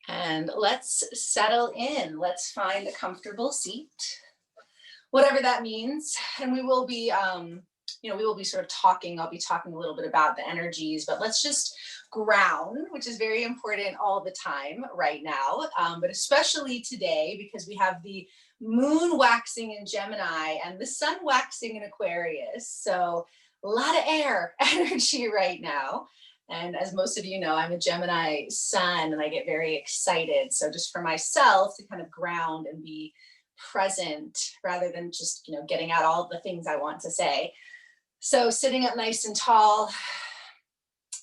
And let's settle in. Let's find a comfortable seat, whatever that means. And we will be sort of talking. I'll be talking a little bit about the energies, but let's just ground, which is very important all the time right now, but especially today because we have the moon waxing in Gemini and the sun waxing in Aquarius. So a lot of air energy right now. And as most of you know, I'm a Gemini sun and I get very excited. So just for myself to kind of ground and be present rather than just, getting out all the things I want to say. So sitting up nice and tall,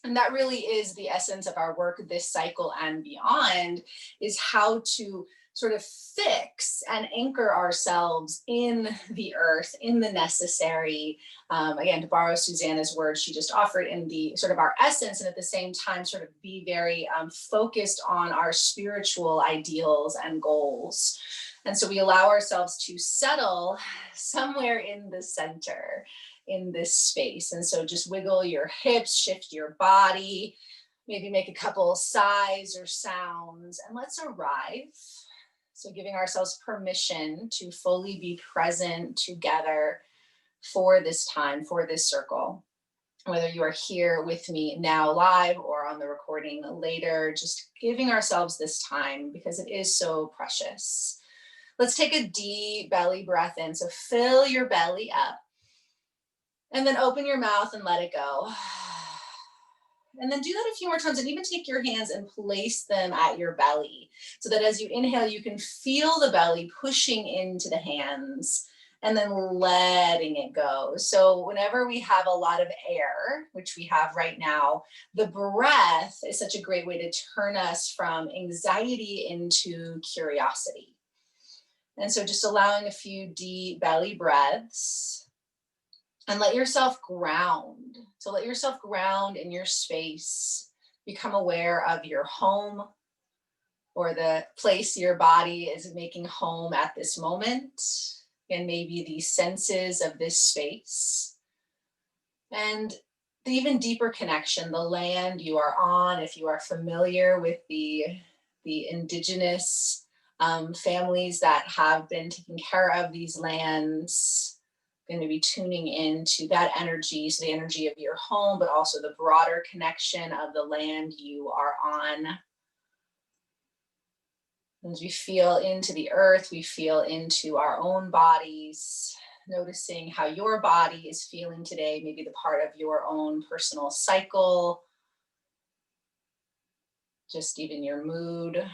and that really is the essence of our work this cycle and beyond, is how to sort of fix and anchor ourselves in the earth, in the necessary. Again, to borrow Susanna's words, she just offered in the sort of our essence, and at the same time, sort of be very focused on our spiritual ideals and goals. And so we allow ourselves to settle somewhere in the center, in this space. And so just wiggle your hips, shift your body, maybe make a couple sighs or sounds, and let's arrive. So giving ourselves permission to fully be present together for this time, for this circle. Whether you are here with me now live or on the recording later, just giving ourselves this time because it is so precious. Let's take a deep belly breath in. So fill your belly up. And then open your mouth and let it go. And then do that a few more times, and even take your hands and place them at your belly so that as you inhale, you can feel the belly pushing into the hands and then letting it go. So whenever we have a lot of air, which we have right now, the breath is such a great way to turn us from anxiety into curiosity. And so just allowing a few deep belly breaths. And let yourself ground. So let yourself ground in your space. Become aware of your home or the place your body is making home at this moment, and maybe the senses of this space. And the even deeper connection, the land you are on, if you are familiar with the indigenous families that have been taking care of these lands, going to be tuning into that energy, so the energy of your home, but also the broader connection of the land you are on. As we feel into the earth, we feel into our own bodies, noticing how your body is feeling today, maybe the part of your own personal cycle, just even your mood.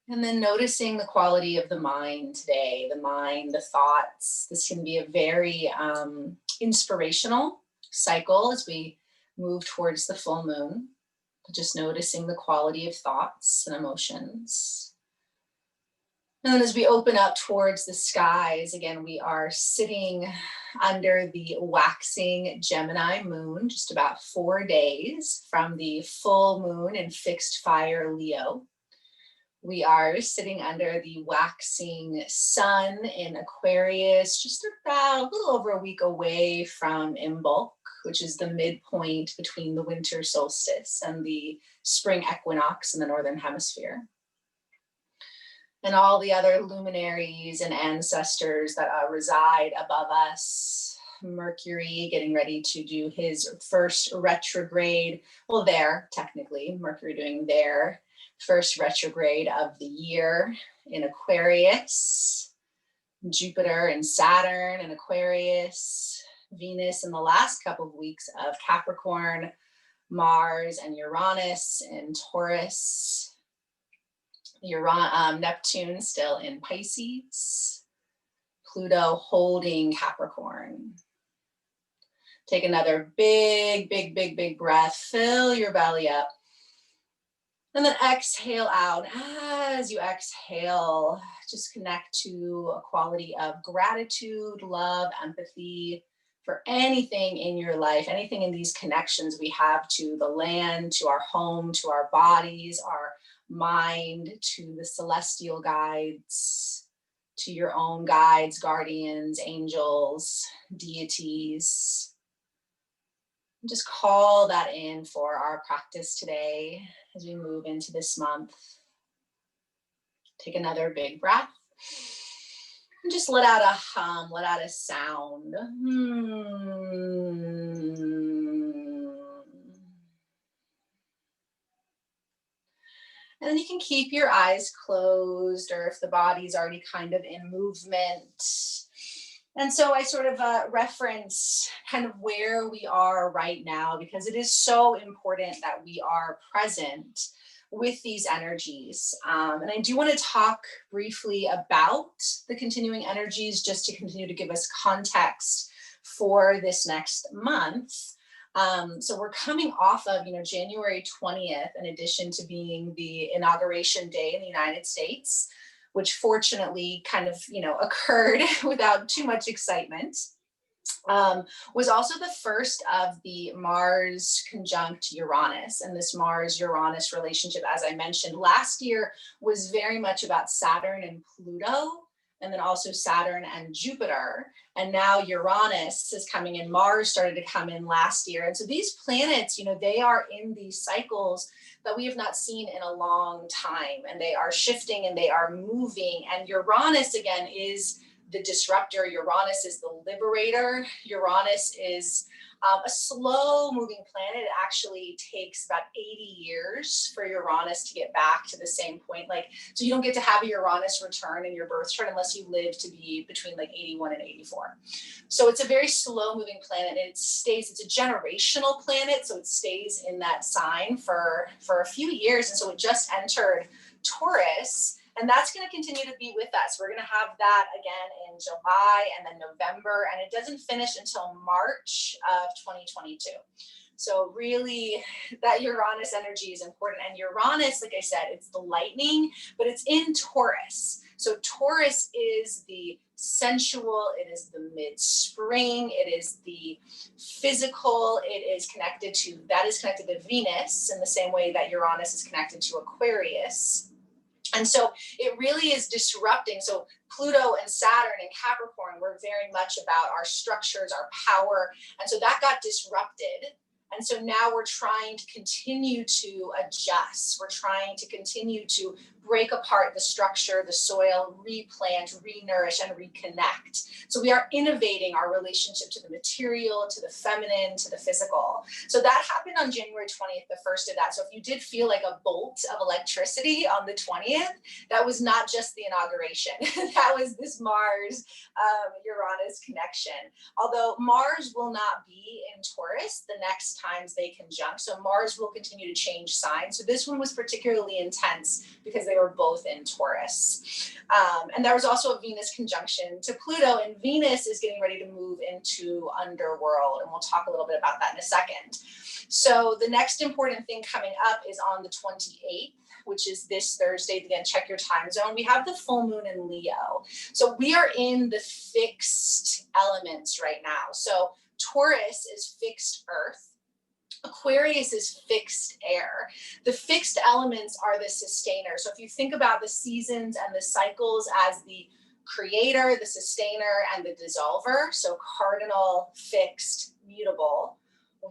And then noticing the quality of the mind today, the mind, the thoughts. This can be a very inspirational cycle as we move towards the full moon. Just noticing the quality of thoughts and emotions. And then as we open up towards the skies, again, we are sitting under the waxing Gemini moon, just about 4 days from the full moon in fixed fire Leo. We are sitting under the waxing sun in Aquarius, just about a little over a week away from Imbolc, which is the midpoint between the winter solstice and the spring equinox in the Northern Hemisphere. And all the other luminaries and ancestors that reside above us. Mercury getting ready to do his first retrograde. Well, technically, Mercury doing their first retrograde of the year in Aquarius, Jupiter and Saturn in Aquarius, Venus in the last couple of weeks of Capricorn, Mars and Uranus in Taurus, Neptune still in Pisces, Pluto holding Capricorn. Take another big breath, fill your belly up. And then exhale out. As you exhale, just connect to a quality of gratitude, love, empathy for anything in your life, anything in these connections we have to the land, to our home, to our bodies, our mind, to the celestial guides, to your own guides, guardians, angels, deities. Just call that in for our practice today as we move into this month. Take another big breath. And just let out a hum, let out a sound. And then you can keep your eyes closed, or if the body's already kind of in movement. And so I sort of reference kind of where we are right now, because it is so important that we are present with these energies. And I do want to talk briefly about the continuing energies, just to continue to give us context for this next month. So we're coming off of, January 20th, in addition to being the inauguration day in the United States, which fortunately kind of, occurred without too much excitement, was also the first of the Mars conjunct Uranus. And this Mars-Uranus relationship, as I mentioned last year, was very much about Saturn and Pluto, and then also Saturn and Jupiter. And now Uranus is coming in. Mars started to come in last year. And so these planets, they are in these cycles that we have not seen in a long time. And they are shifting and they are moving. And Uranus, again, is the disruptor. Uranus is the liberator. Uranus is a slow moving planet. It actually takes about 80 years for Uranus to get back to the same point. So you don't get to have a Uranus return in your birth chart unless you live to be between 81 and 84. So it's a very slow moving planet. It's a generational planet. So it stays in that sign for a few years. And so it just entered Taurus. And that's going to continue to be with us. We're going to have that again in July and then November, and it doesn't finish until March of 2022. So really, that Uranus energy is important. And Uranus, like I said, it's the lightning, but it's in Taurus. So Taurus is the sensual, it is the mid-spring, it is the physical, that is connected to Venus in the same way that Uranus is connected to Aquarius. And so it really is disrupting. So Pluto and Saturn and Capricorn were very much about our structures, our power. And so that got disrupted. And so now we're trying to continue to adjust. We're trying to continue to break apart the structure, the soil, replant, re-nourish, and reconnect. So we are innovating our relationship to the material, to the feminine, to the physical. So that happened on January 20th, the first of that. So if you did feel like a bolt of electricity on the 20th, that was not just the inauguration. That was this Mars Uranus connection. Although Mars will not be in Taurus the next times they conjunct. So Mars will continue to change signs. So this one was particularly intense because they were both in Taurus. And there was also a Venus conjunction to Pluto, and Venus is getting ready to move into underworld. And we'll talk a little bit about that in a second. So the next important thing coming up is on the 28th, which is this Thursday. Again, check your time zone. We have the full moon in Leo. So we are in the fixed elements right now. So Taurus is fixed earth. Aquarius is fixed air. The fixed elements are the sustainer. So if you think about the seasons and the cycles as the creator, the sustainer, and the dissolver, so cardinal, fixed, mutable,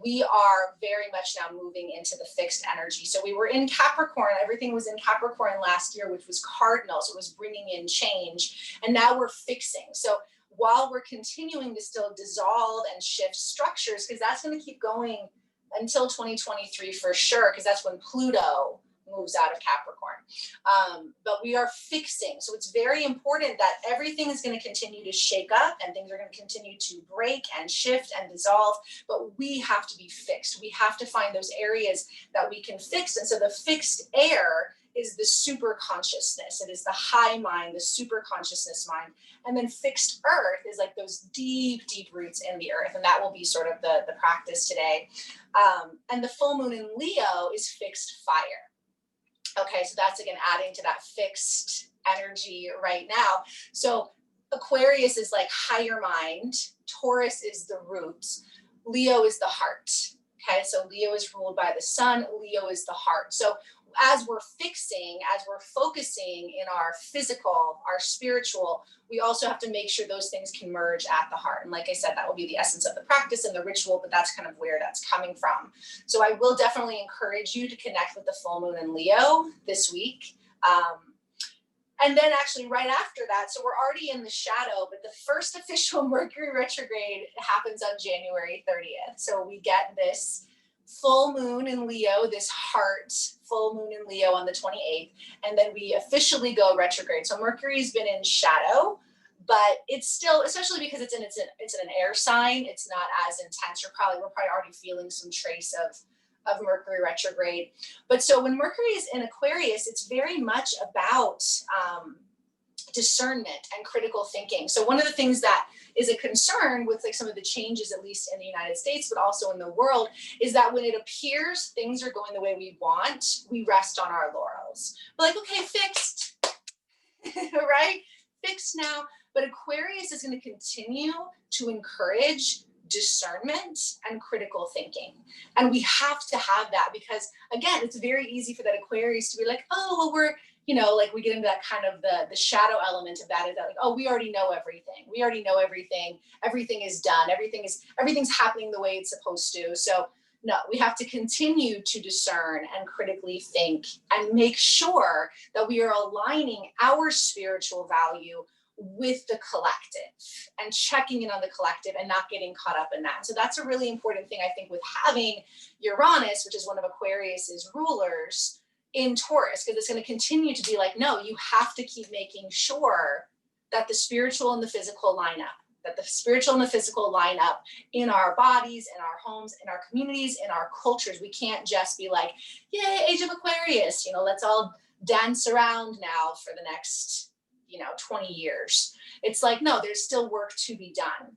we are very much now moving into the fixed energy. So we were in Capricorn, everything was in Capricorn last year, which was cardinal, so it was bringing in change, and now we're fixing. So while we're continuing to still dissolve and shift structures, because that's going to keep going until 2023 for sure, because that's when Pluto moves out of Capricorn. But we are fixing. So it's very important that everything is going to continue to shake up and things are going to continue to break and shift and dissolve, but we have to be fixed. We have to find those areas that we can fix. And so the fixed air is the super consciousness. It is the high mind, the super consciousness mind. And then fixed earth is like those deep, deep roots in the earth. And that will be sort of the practice today. And the full moon in Leo is fixed fire. Okay, so that's again adding to that fixed energy right now. So Aquarius is like higher mind. Taurus is the roots. Leo is the heart. Okay, so Leo is ruled by the sun. Leo is the heart. So as we're focusing in our physical, our spiritual, we also have to make sure those things can merge at the heart. And like I said, that will be the essence of the practice and the ritual, but that's kind of where that's coming from. So I will definitely encourage you to connect with the full moon in Leo this week. And then actually right after that, so we're already in the shadow, but the first official Mercury retrograde happens on January 30th. So we get this full moon in Leo, this heart full moon in Leo on the 28th, and then we officially go retrograde. So Mercury's been in shadow, but it's still, especially because it's in an air sign, it's not as intense. We're probably already feeling some trace of Mercury retrograde. But so when Mercury is in Aquarius, it's very much about discernment and critical thinking. So one of the things that is a concern with like some of the changes, at least in the United States, but also in the world, is that when it appears things are going the way we want, we rest on our laurels. We're like, okay, fixed, right? Fixed now. But Aquarius is going to continue to encourage discernment and critical thinking. And we have to have that because, again, it's very easy for that Aquarius to be like, oh, well, we're, like we get into that kind of the shadow element of that, is that like, oh, we already know everything. We already know everything. Everything is done. Everything's happening the way it's supposed to. So no, we have to continue to discern and critically think and make sure that we are aligning our spiritual value with the collective and checking in on the collective and not getting caught up in that. So that's a really important thing, I think, with having Uranus, which is one of Aquarius's rulers, in Taurus, because it's going to continue to be like, no, you have to keep making sure that the spiritual and the physical line up, in our bodies, in our homes, in our communities, in our cultures. We can't just be like, yay, Age of Aquarius, let's all dance around now for the next 20 years. It's like, no, there's still work to be done.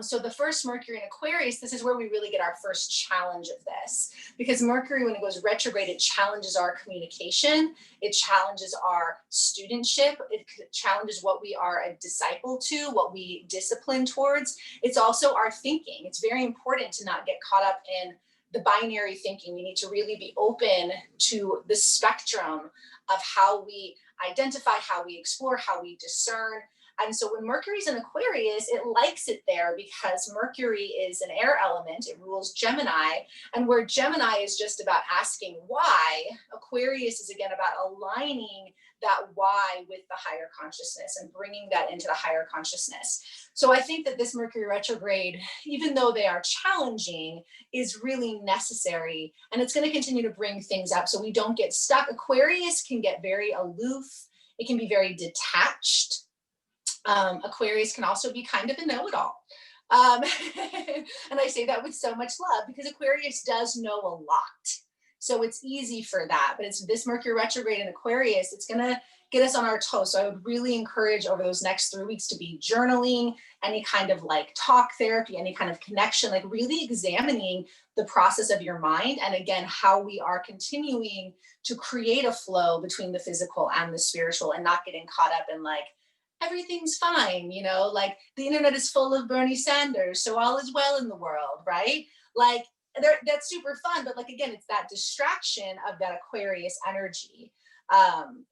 So the first Mercury in Aquarius, this is where we really get our first challenge of this, because Mercury, when it goes retrograde, it challenges our communication. It challenges our studentship. It challenges what we are a disciple to, what we discipline towards. It's also our thinking. It's very important to not get caught up in the binary thinking. We need to really be open to the spectrum of how we identify, how we explore, how we discern. And so when Mercury's in Aquarius, it likes it there because Mercury is an air element. It rules Gemini. And where Gemini is just about asking why, Aquarius is again about aligning that why with the higher consciousness and bringing that into the higher consciousness. So I think that this Mercury retrograde, even though they are challenging, is really necessary. And it's going to continue to bring things up so we don't get stuck. Aquarius can get very aloof. It can be very detached. Aquarius can also be kind of a know-it-all. And I say that with so much love because Aquarius does know a lot. So it's easy for that. But it's this Mercury retrograde in Aquarius, it's going to get us on our toes. So I would really encourage over those next 3 weeks to be journaling, any kind of like talk therapy, any kind of connection, like really examining the process of your mind. And again, how we are continuing to create a flow between the physical and the spiritual and not getting caught up in like, everything's fine, like the internet is full of Bernie Sanders, so all is well in the world, right? Like that's super fun, but like, again, it's that distraction of that Aquarius energy.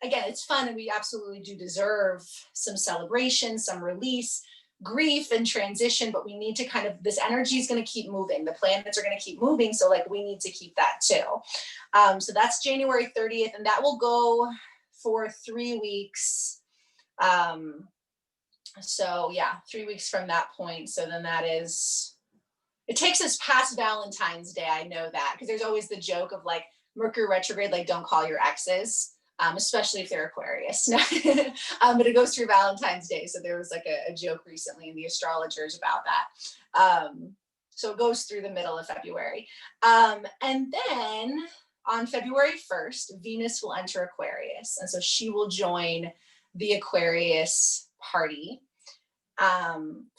Again, it's fun and we absolutely do deserve some celebration, some release, grief and transition, but we need to kind of, this energy is going to keep moving. The planets are going to keep moving. So like, we need to keep that too. So that's January 30th, and that will go for 3 weeks. So yeah, 3 weeks from that point. So then it takes us past Valentine's Day. I know that because there's always the joke of like Mercury retrograde, like don't call your exes, especially if they're Aquarius. But it goes through Valentine's Day. So there was like a joke recently in the astrologers about that. So it goes through the middle of February. And then on February 1st, Venus will enter Aquarius. And so she will join the Aquarius party.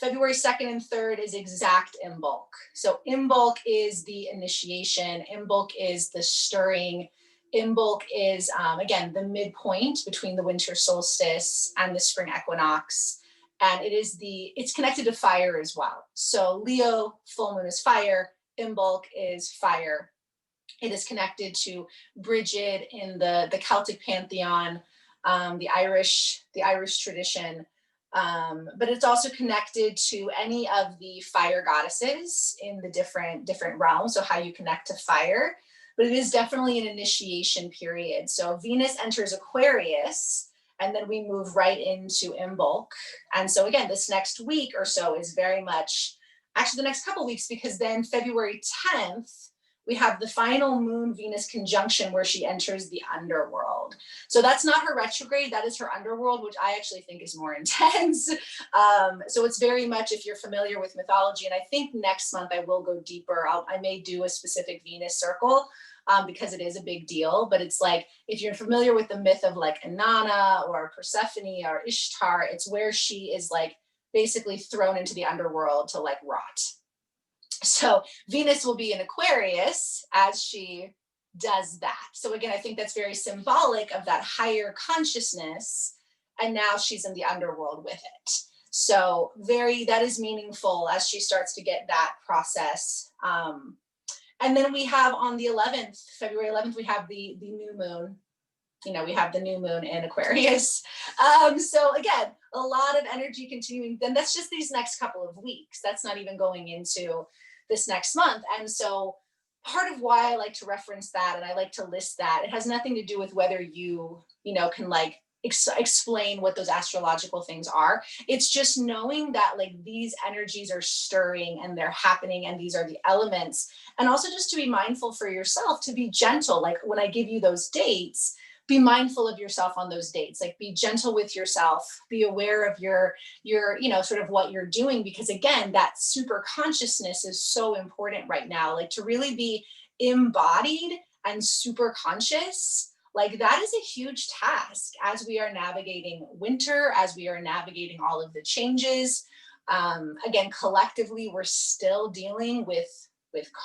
February 2nd and 3rd is exact Imbolc. So Imbolc is the initiation. Imbolc is the stirring. Imbolc is, again, the midpoint between the winter solstice and the spring equinox. And it's connected to fire as well. So Leo, full moon is fire. Imbolc is fire. It is connected to Bridget in the Celtic pantheon, the Irish tradition. But it's also connected to any of the fire goddesses in the different realms. So how you connect to fire, but it is definitely an initiation period. So Venus enters Aquarius, and then we move right into Imbolc. And so again, this next week or so is very much, actually the next couple weeks, because then February 10th, we have the final moon Venus conjunction where she enters the underworld. So that's not her retrograde, that is her underworld, which I actually think is more intense. So it's very much, if you're familiar with mythology, and I think next month I will go deeper. I may do a specific Venus circle because it is a big deal, but it's like, if you're familiar with the myth of like Inanna or Persephone or Ishtar, it's where she is like basically thrown into the underworld to like rot. So Venus will be in Aquarius as she does that. So again, I think that's very symbolic of that higher consciousness. And now she's in the underworld with it. So that is meaningful as she starts to get that process. And then we have on the 11th, February 11th, we have the new moon. We have the new moon in Aquarius. So again, a lot of energy continuing. Then that's just these next couple of weeks. That's not even going into this next month. And so part of why I like to reference that and I like to list that, it has nothing to do with whether you can like explain what those astrological things are. It's just knowing that like these energies are stirring and they're happening and these are the elements. And also just to be mindful for yourself, to be gentle. Like when I give you those dates, be mindful of yourself on those dates, like be gentle with yourself, be aware of your sort of what you're doing, because again, that super consciousness is so important right now, like to really be embodied and super conscious. Like that is a huge task as we are navigating winter, as we are navigating all of the changes. Again, collectively, we're still dealing with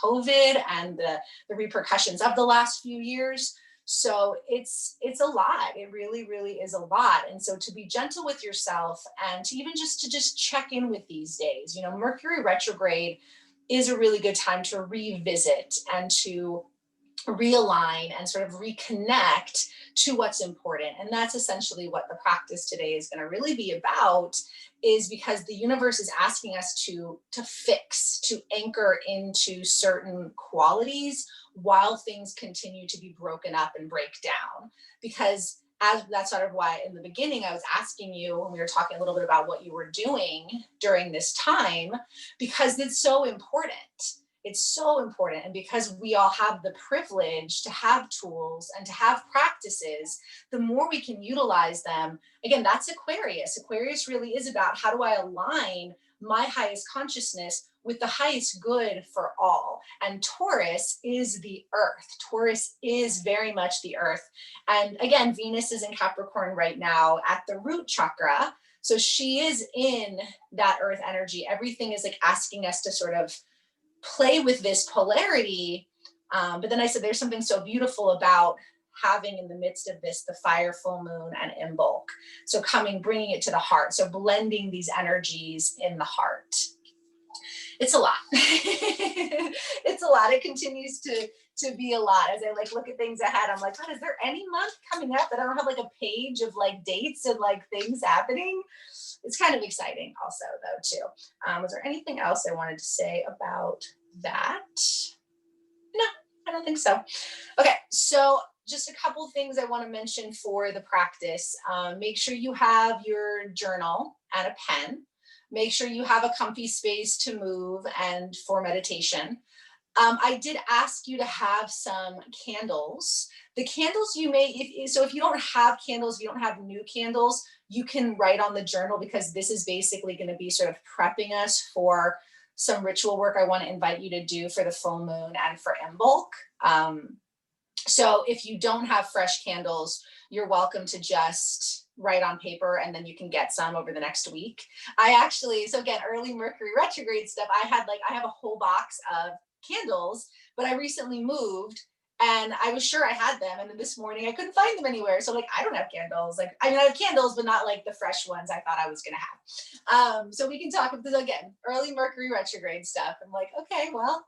COVID and the repercussions of the last few years. So it's a lot. It really, really is a lot. And so to be gentle with yourself and to even just check in with these days, Mercury retrograde is a really good time to revisit and to realign and sort of reconnect to what's important. And that's essentially what the practice today is going to really be about, is because the universe is asking us to fix, to anchor into certain qualities while things continue to be broken up and break down. Because that's sort of why in the beginning I was asking you when we were talking a little bit about what you were doing during this time, because it's so important. It's so important. And because we all have the privilege to have tools and to have practices, the more we can utilize them. Again, that's Aquarius. Aquarius really is about, how do I align my highest consciousness with the highest good for all? And Taurus is the earth. Taurus is very much the earth. And again, Venus is in Capricorn right now at the root chakra. So she is in that earth energy. Everything is like asking us to sort of play with this polarity. But then I said, there's something so beautiful about having in the midst of this, the fire, full moon, and Imbolc. So bringing it to the heart. So blending these energies in the heart. It's a lot. It's a lot. It continues to be a lot. As I like look at things ahead, I'm like, God, is there any month coming up that I don't have like a page of like dates and like things happening? It's kind of exciting also though too. Was there anything else I wanted to say about that? No, I don't think so. Okay, so just a couple things I want to mention for the practice. Make sure you have your journal and a pen. Make sure you have a comfy space to move and for meditation. I did ask you to have some candles. The candles you may, if you don't have candles, if you don't have new candles, you can write on the journal, because this is basically going to be sort of prepping us for some ritual work I want to invite you to do for the full moon and for Imbolc. So if you don't have fresh candles, you're welcome to just write on paper and then you can get some over the next week. So again, early Mercury retrograde stuff, I have a whole box of candles, but I recently moved and I was sure I had them. And then this morning I couldn't find them anywhere. So I don't have candles. I have candles, but not like the fresh ones I thought I was going to have. So we can talk about this again, early Mercury retrograde stuff. I'm like, okay, well,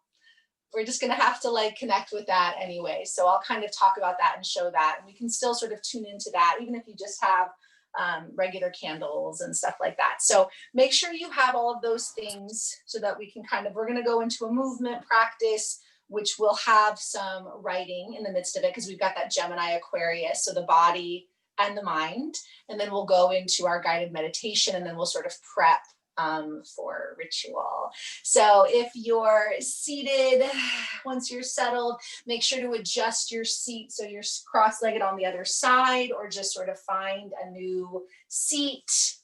we're just going to have to like connect with that anyway. So I'll kind of talk about that and show that. And we can still sort of tune into that, even if you just have regular candles and stuff like that. So make sure you have all of those things so that we can kind of, we're going to go into a movement practice, which will have some writing in the midst of it, because we've got that Gemini Aquarius, so the body and the mind. And then we'll go into our guided meditation, and then we'll sort of prep for ritual. So if you're seated, once you're settled, make sure to adjust your seat so you're cross-legged on the other side, or just sort of find a new seat.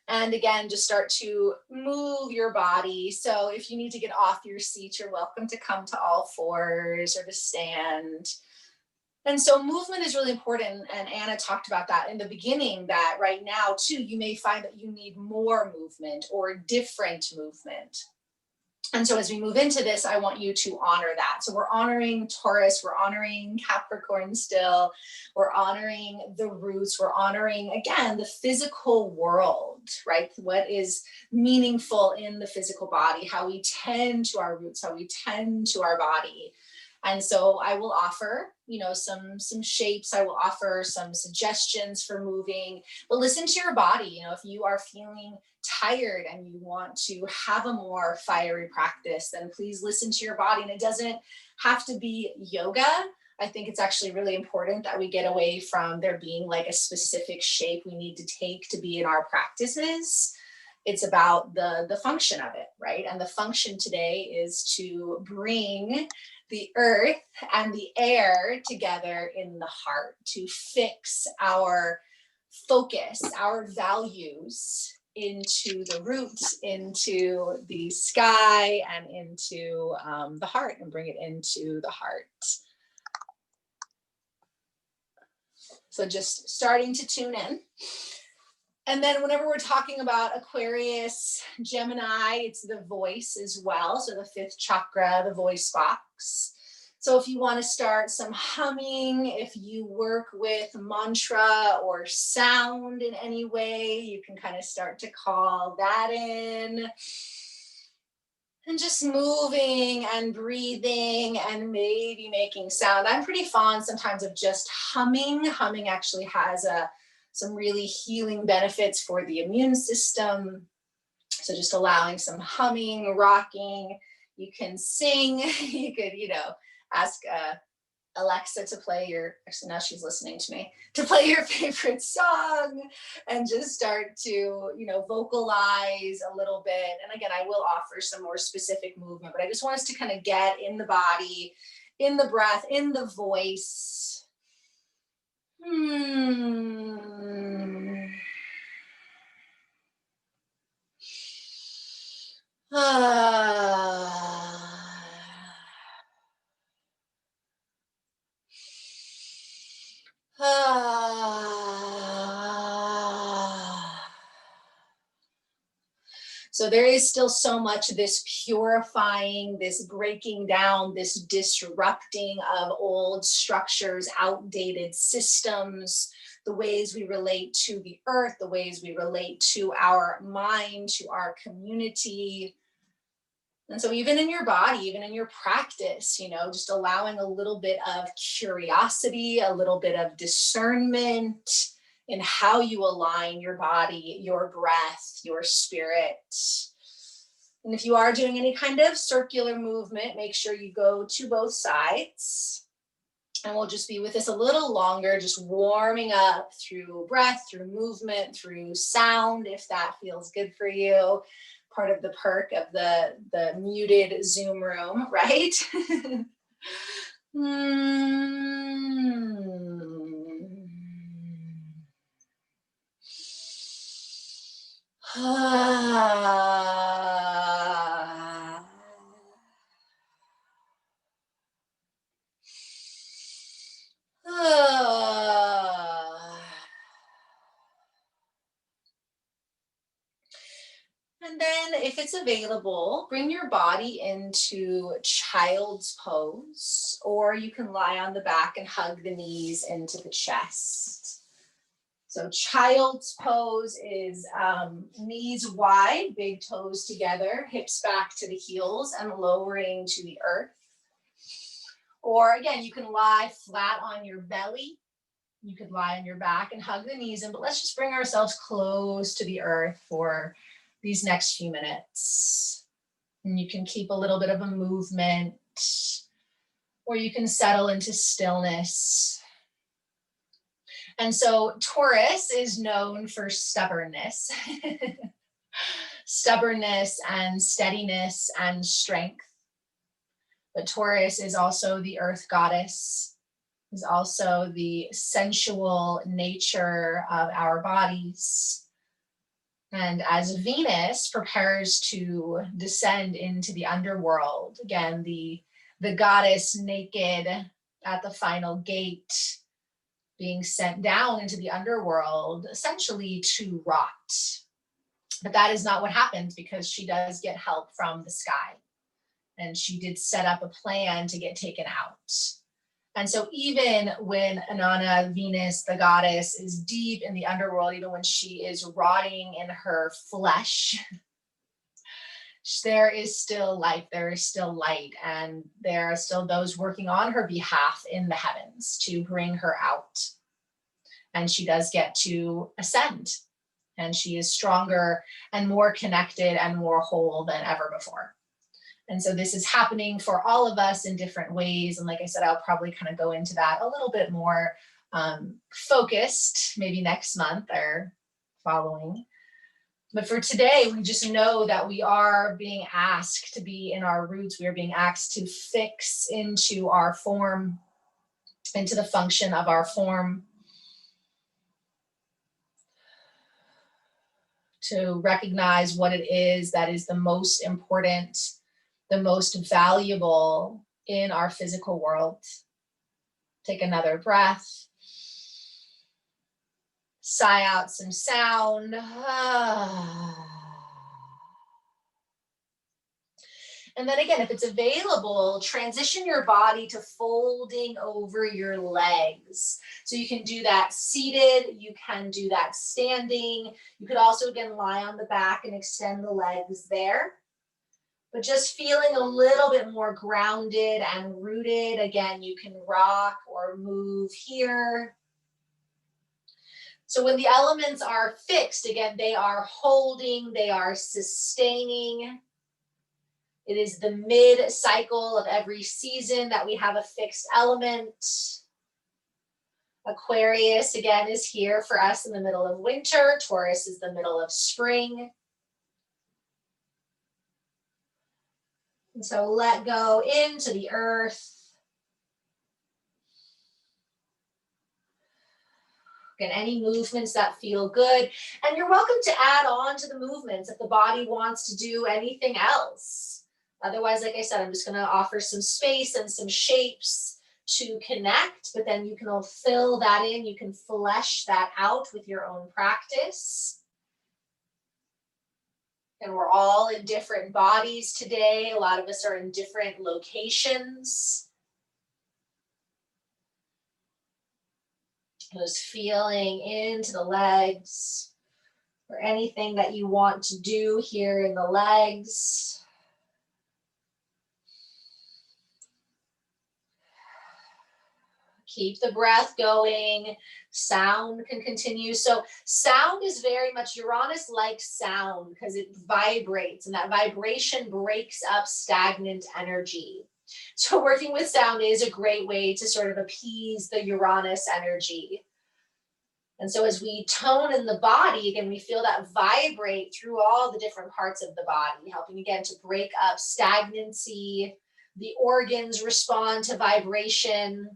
And again, just start to move your body. So if you need to get off your seat, you're welcome to come to all fours or to stand. And so movement is really important. And Anna talked about that in the beginning, that right now too, you may find that you need more movement or different movement. And so as we move into this, I want you to honor that. So we're honoring Taurus, we're honoring Capricorn still, we're honoring the roots, we're honoring, again, the physical world, right? What is meaningful in the physical body, how we tend to our roots, how we tend to our body. And so I will offer, you know, some shapes. I will offer some suggestions for moving, but listen to your body. You know, if you are feeling tired and you want to have a more fiery practice, then please listen to your body. And it doesn't have to be yoga. I think it's actually really important that we get away from there being like a specific shape we need to take to be in our practices. It's about the function of it, right? And the function today is to bring the earth and the air together in the heart, to fix our focus, our values into the roots, into the sky, and into the heart, and bring it into the heart. So just starting to tune in. And then whenever we're talking about Aquarius, Gemini, it's the voice as well. So the fifth chakra, the voice box. So if you want to start some humming, if you work with mantra or sound in any way, you can kind of start to call that in. And just moving and breathing and maybe making sound. I'm pretty fond sometimes of just humming. Humming actually has some really healing benefits for the immune system. So just allowing some humming, rocking. You can sing. You could, you know, ask Alexa to play your, actually now she's listening to me, to play your favorite song, and just start to, you know, vocalize a little bit. And again, I will offer some more specific movement, but I just want us to kind of get in the body, in the breath, in the voice. So there is still so much of this purifying, this breaking down, this disrupting of old structures, outdated systems, the ways we relate to the earth, the ways we relate to our mind, to our community. And so even in your body, even in your practice, you know, just allowing a little bit of curiosity, a little bit of discernment in how you align your body, your breath, your spirit. And if you are doing any kind of circular movement, make sure you go to both sides. And we'll just be with this a little longer, just warming up through breath, through movement, through sound, if that feels good for you. Part of the perk of the muted Zoom room, right? And then if it's available, bring your body into child's pose, or you can lie on the back and hug the knees into the chest. So child's pose is knees wide, big toes together, hips back to the heels and lowering to the earth. Or again, you can lie flat on your belly. You could lie on your back and hug the knees in, but let's just bring ourselves close to the earth for these next few minutes. And you can keep a little bit of a movement, or you can settle into stillness. And so Taurus is known for stubbornness, stubbornness and steadiness and strength. But Taurus is also the earth goddess, is also the sensual nature of our bodies. And as Venus prepares to descend into the underworld, again, the goddess naked at the final gate, being sent down into the underworld, essentially to rot. But that is not what happens, because she does get help from the sky. And she did set up a plan to get taken out. And so even when Inanna, Venus, the goddess, is deep in the underworld, even when she is rotting in her flesh, there is still life, there is still light, and there are still those working on her behalf in the heavens to bring her out. And she does get to ascend, and she is stronger and more connected and more whole than ever before. And so this is happening for all of us in different ways. And like I said, I'll probably kind of go into that a little bit more focused, maybe next month or following. But for today, we just know that we are being asked to be in our roots. We are being asked to fix into our form, into the function of our form, to recognize what it is that is the most important, the most valuable in our physical world. Take another breath. Sigh out some sound. And then again, if it's available, transition your body to folding over your legs. So you can do that seated, you can do that standing. You could also, again, lie on the back and extend the legs there. But just feeling a little bit more grounded and rooted. Again, you can rock or move here. So when the elements are fixed, again, they are holding, they are sustaining. It is the mid-cycle of every season that we have a fixed element. Aquarius, again, is here for us in the middle of winter. Taurus is the middle of spring. And so let go into the earth. Again, any movements that feel good. And you're welcome to add on to the movements if the body wants to do anything else. Otherwise, like I said, I'm just going to offer some space and some shapes to connect, but then you can all fill that in. You can flesh that out with your own practice. And we're all in different bodies today. A lot of us are in different locations. Just feeling into the legs, or anything that you want to do here in the legs. Keep the breath going. Sound can continue. So sound is very much, Uranus likes sound because it vibrates, and that vibration breaks up stagnant energy. So working with sound is a great way to sort of appease the Uranus energy. And so as we tone in the body, again, we feel that vibrate through all the different parts of the body, helping again to break up stagnancy. The organs respond to vibration.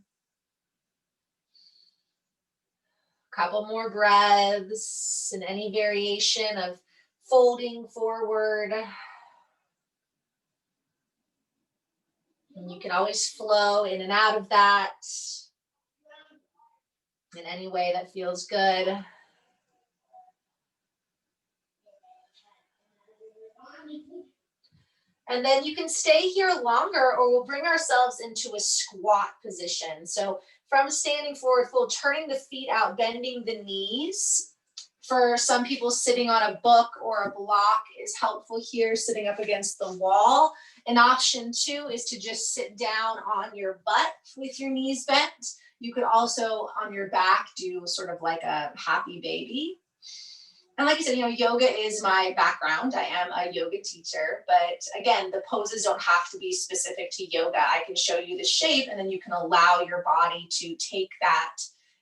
Couple more breaths and any variation of folding forward. And you can always flow in and out of that in any way that feels good. And then you can stay here longer, or we'll bring ourselves into a squat position. So from standing forward fold, turning the feet out, bending the knees. For some people, sitting on a book or a block is helpful here, sitting up against the wall. An option too is to just sit down on your butt with your knees bent. You could also on your back do sort of like a happy baby. And like I said, yoga is my background. I am a yoga teacher, but again, the poses don't have to be specific to yoga. I can show you the shape, and then you can allow your body to take that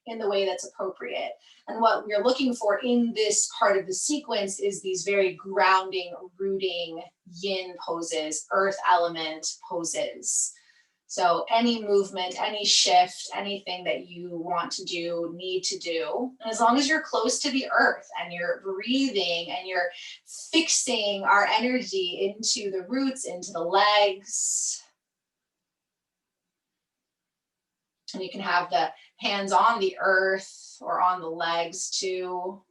in the way that's appropriate. And what we're looking for in this part of the sequence is these very grounding, rooting yin poses, earth element poses. So any movement, any shift, anything that you want to do, need to do, and as long as you're close to the earth and you're breathing and you're fixing our energy into the roots, into the legs. And you can have the hands on the earth or on the legs too.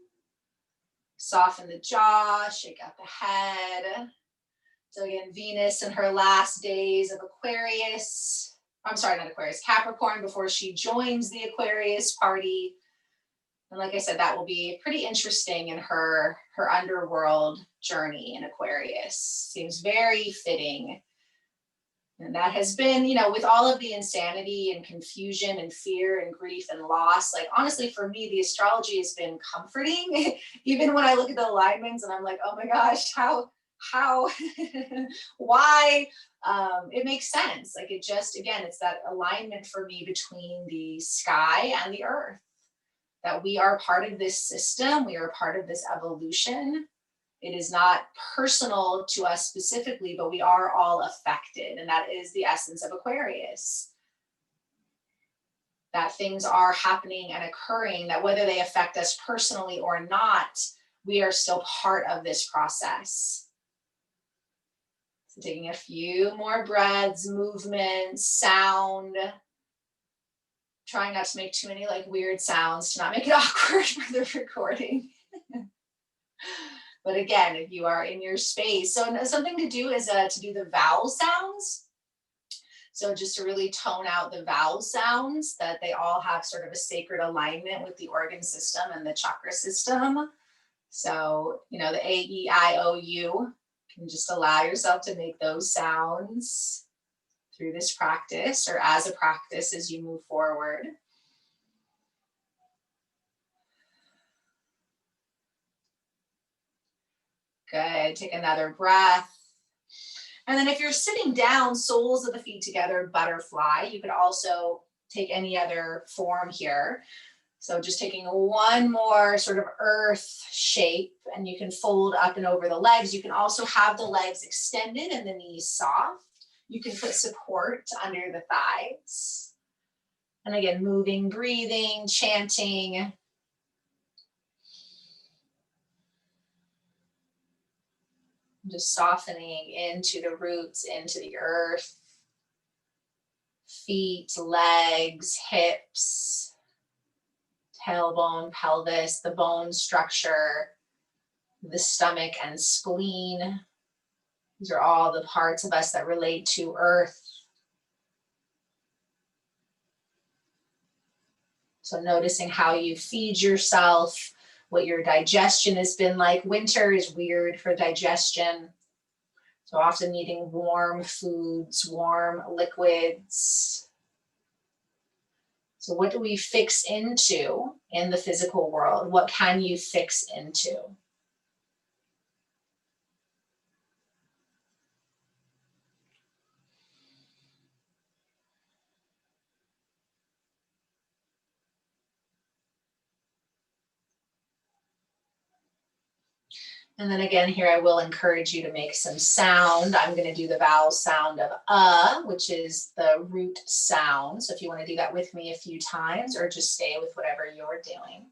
Soften the jaw, shake out the head. So again, Venus in her last days of Aquarius. I'm sorry, not Aquarius, Capricorn, before she joins the Aquarius party. And like I said, that will be pretty interesting in her underworld journey in Aquarius. Seems very fitting. And that has been, with all of the insanity and confusion and fear and grief and loss, like honestly, for me, the astrology has been comforting. Even when I look at the alignments and I'm like, oh my gosh, how, why? It makes sense. Like it just, again, it's that alignment for me between the sky and the earth, that we are part of this system. We are part of this evolution. It is not personal to us specifically, but we are all affected. And that is the essence of Aquarius. That things are happening and occurring, that whether they affect us personally or not, we are still part of this process. So taking a few more breaths, movements, sound. Trying not to make too many like weird sounds to not make it awkward for the recording. But again, if you are in your space, so something to do is to do the vowel sounds. So just to really tone out the vowel sounds, that they all have sort of a sacred alignment with the organ system and the chakra system. So, the A, E, I, O, U, can just allow yourself to make those sounds through this practice or as a practice as you move forward. Good, take another breath. And then if you're sitting down, soles of the feet together, butterfly. You could also take any other form here. So just taking one more sort of earth shape, and you can fold up and over the legs. You can also have the legs extended and the knees soft. You can put support under the thighs. And again, moving, breathing, chanting. Just softening into the roots, into the earth. Feet, legs, hips, tailbone, pelvis, the bone structure, the stomach and spleen. These are all the parts of us that relate to earth. So noticing how you feed yourself, what your digestion has been like. Winter is weird for digestion. So often needing warm foods, warm liquids. So what do we fix into in the physical world? What can you fix into? And then again, here I will encourage you to make some sound. I'm going to do the vowel sound of which is the root sound. So if you want to do that with me a few times, or just stay with whatever you're doing.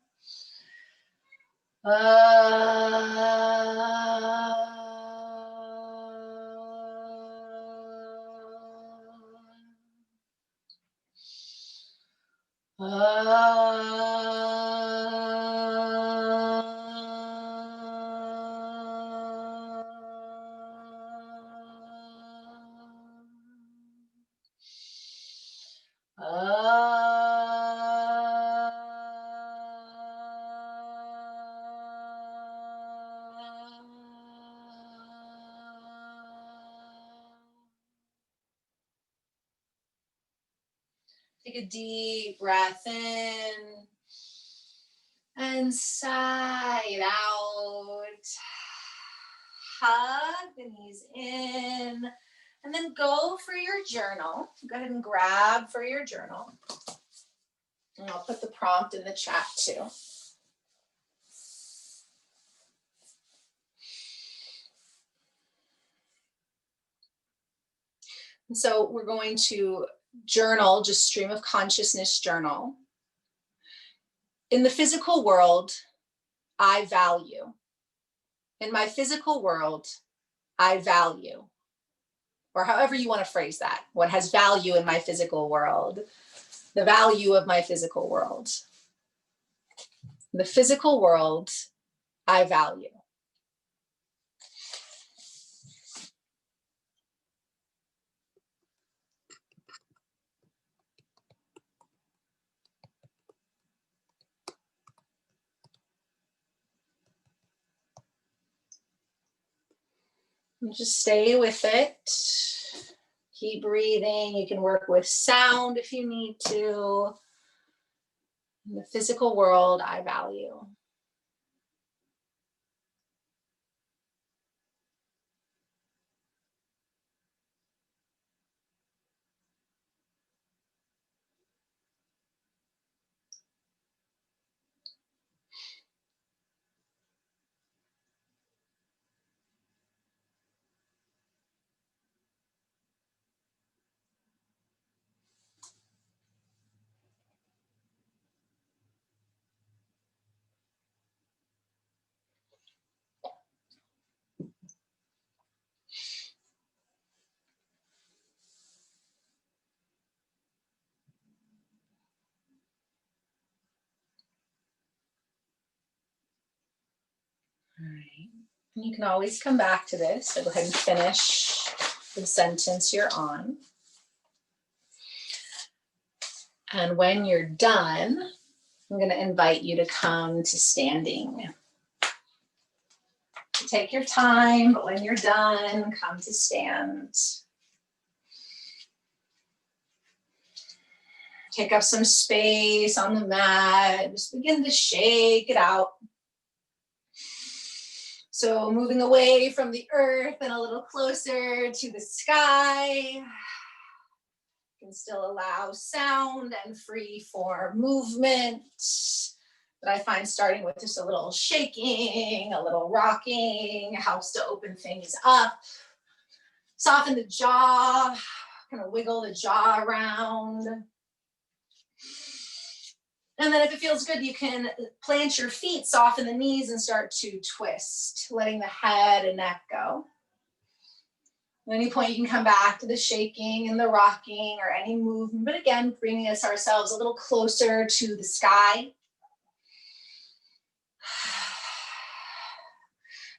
Take a deep breath in and sigh it out. Hug the knees in, and then go for your journal. Go ahead and grab for your journal. And I'll put the prompt in the chat too. And so we're going to journal, just stream of consciousness journal. In the physical world, I value. In my physical world, I value. Or however you want to phrase that. What has value in my physical world? The value of my physical world. The physical world, I value. And just stay with it. Keep breathing. You can work with sound if you need to. In the physical world, I value. All right. And you can always come back to this. So go ahead and finish the sentence you're on. And when you're done, I'm going to invite you to come to standing. Take your time, but when you're done, come to stand. Take up some space on the mat. Just begin to shake it out. So moving away from the earth and a little closer to the sky. You can still allow sound and free form movement. But I find starting with just a little shaking, a little rocking helps to open things up. Soften the jaw, kind of wiggle the jaw around. And then if it feels good, you can plant your feet, soften the knees, and start to twist, letting the head and neck go. At any point, you can come back to the shaking and the rocking or any movement, but again, bringing us ourselves a little closer to the sky.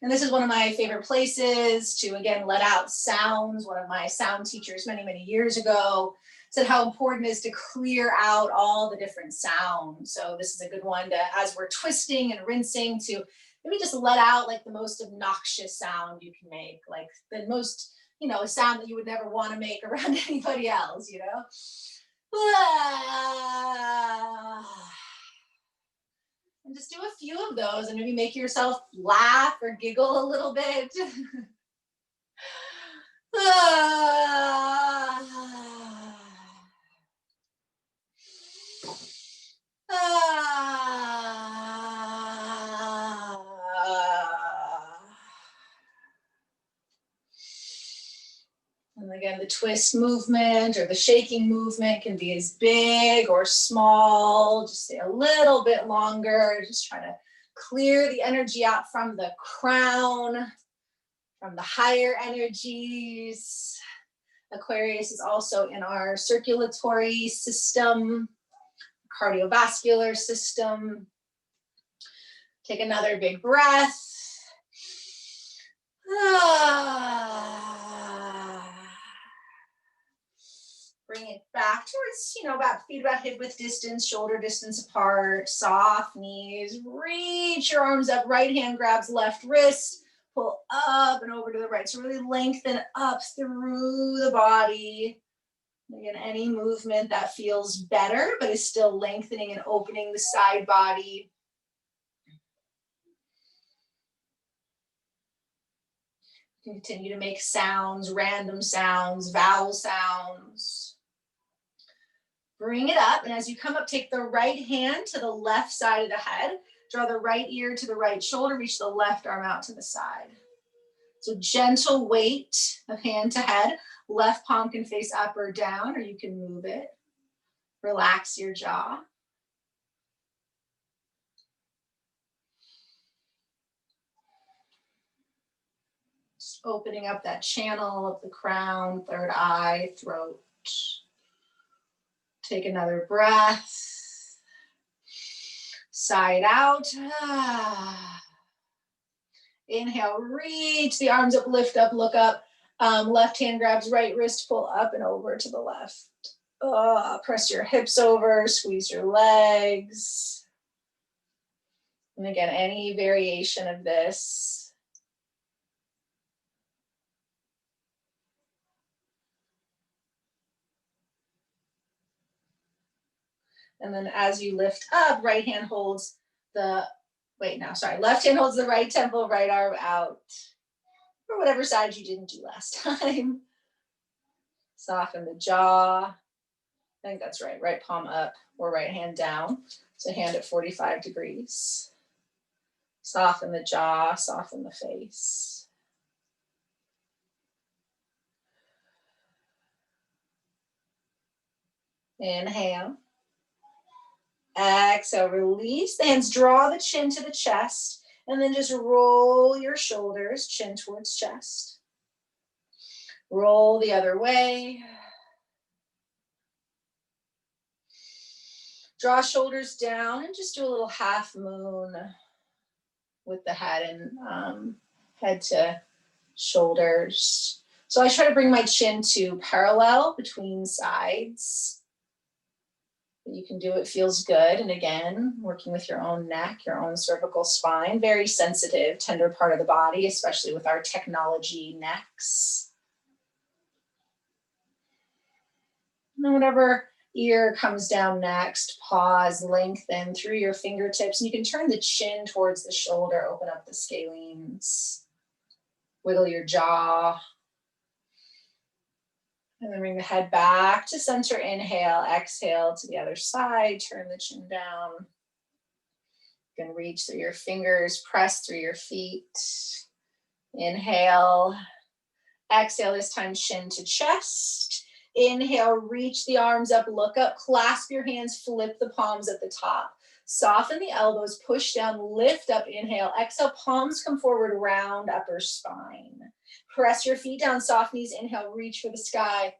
And this is one of my favorite places to, again, let out sounds. One of my sound teachers many, many years ago said how important it is to clear out all the different sounds. So this is a good one to, as we're twisting and rinsing, to maybe just let out like the most obnoxious sound you can make, like the most, you know, a sound that you would never want to make around anybody else, you know? And just do a few of those and maybe make yourself laugh or giggle a little bit. And again, the twist movement or the shaking movement can be as big or small. Just stay a little bit longer. Just try to clear the energy out from the crown, from the higher energies. Aquarius is also in our circulatory system, cardiovascular system. Take another big breath. Bring it back towards, you know, about feet about hip width distance, shoulder distance apart, soft knees. Reach your arms up, right hand grabs left wrist, pull up and over to the right. So really lengthen up through the body. Again, any movement that feels better, but is still lengthening and opening the side body. Continue to make sounds, random sounds, vowel sounds. Bring it up, and as you come up, take the right hand to the left side of the head. Draw the right ear to the right shoulder, reach the left arm out to the side. So gentle weight of hand to head. Left palm can face up or down, or you can move it. Relax your jaw. Just opening up that channel of the crown, third eye, throat. Take another breath. Side out. Inhale, reach the arms up, lift up, look up. Left hand grabs right wrist, pull up and over to the left. Press your hips over, squeeze your legs. And again, any variation of this. And then as you lift up, right hand holds left hand holds the right temple, right arm out. Or whatever side you didn't do last time. Soften the jaw. I think that's right. Right palm up or right hand down. So hand at 45 degrees. Soften the jaw, soften the face. Inhale. Exhale, release the hands, draw the chin to the chest, and then just roll your shoulders, chin towards chest. Roll the other way. Draw shoulders down and just do a little half moon with the head and head to shoulders. So I try to bring my chin to parallel between sides. You can do it, feels good. And again, working with your own neck, your own cervical spine, very sensitive, tender part of the body, especially with our technology necks. And whatever ear comes down next, pause, lengthen through your fingertips. And you can turn the chin towards the shoulder, open up the scalenes, wiggle your jaw. And then bring the head back to center, inhale, exhale to the other side, turn the chin down. You can reach through your fingers, press through your feet. Inhale, exhale, this time chin to chest. Inhale, reach the arms up, look up, clasp your hands, flip the palms at the top. Soften the elbows, push down, lift up, inhale, exhale, palms come forward, round upper spine. Press your feet down, soft knees, inhale, reach for the sky.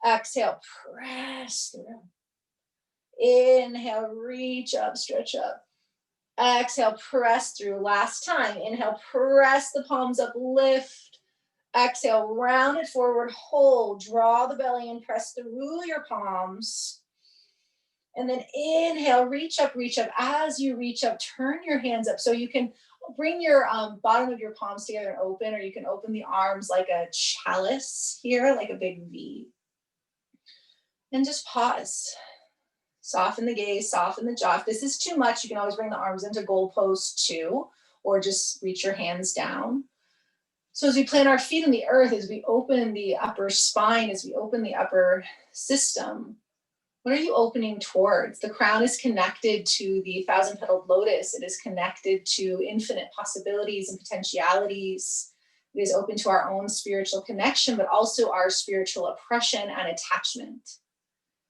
Exhale, press through. Inhale, reach up, stretch up. Exhale, press through. Last time, inhale, press the palms up, lift. Exhale, round it forward, hold, draw the belly and press through your palms. And then inhale, reach up, reach up. As you reach up, turn your hands up. So you can bring your bottom of your palms together and open, or you can open the arms like a chalice here, like a big V. And just pause. Soften the gaze, soften the jaw. If this is too much, you can always bring the arms into goalpost 2, or just reach your hands down. So as we plant our feet in the earth, as we open the upper spine, as we open the upper system, what are you opening towards? The crown is connected to the 1,000-petaled lotus. It is connected to infinite possibilities and potentialities. It is open to our own spiritual connection, but also our spiritual oppression and attachment.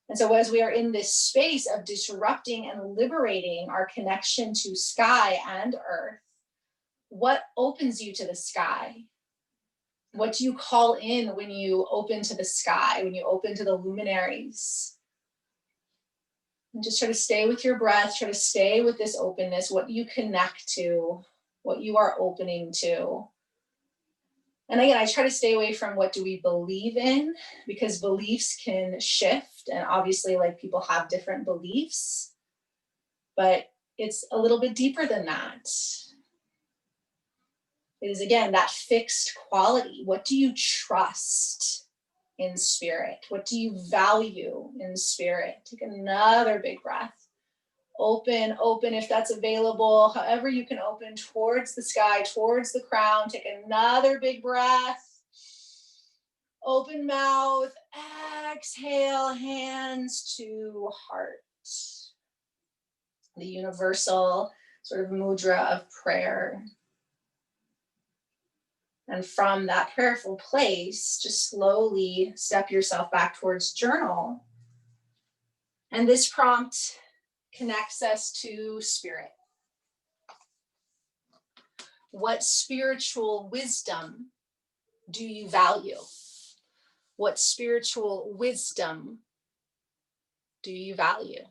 And so as we are in this space of disrupting and liberating our connection to sky and earth, what opens you to the sky? What do you call in when you open to the sky, when you open to the luminaries? And just try to stay with your breath, try to stay with this openness, what you connect to, what you are opening to. And again, I try to stay away from what do we believe in, because beliefs can shift. And obviously, like, people have different beliefs, but it's a little bit deeper than that. It is, again, that fixed quality. What do you trust? in spirit? What do you value in spirit? Take another big breath. Open if that's available, however you can open towards the sky, towards the crown. Take another big breath. Open mouth, exhale, hands to heart. The universal sort of mudra of prayer. And from that prayerful place, just slowly step yourself back towards journal. And this prompt connects us to spirit. What spiritual wisdom do you value? What spiritual wisdom do you value?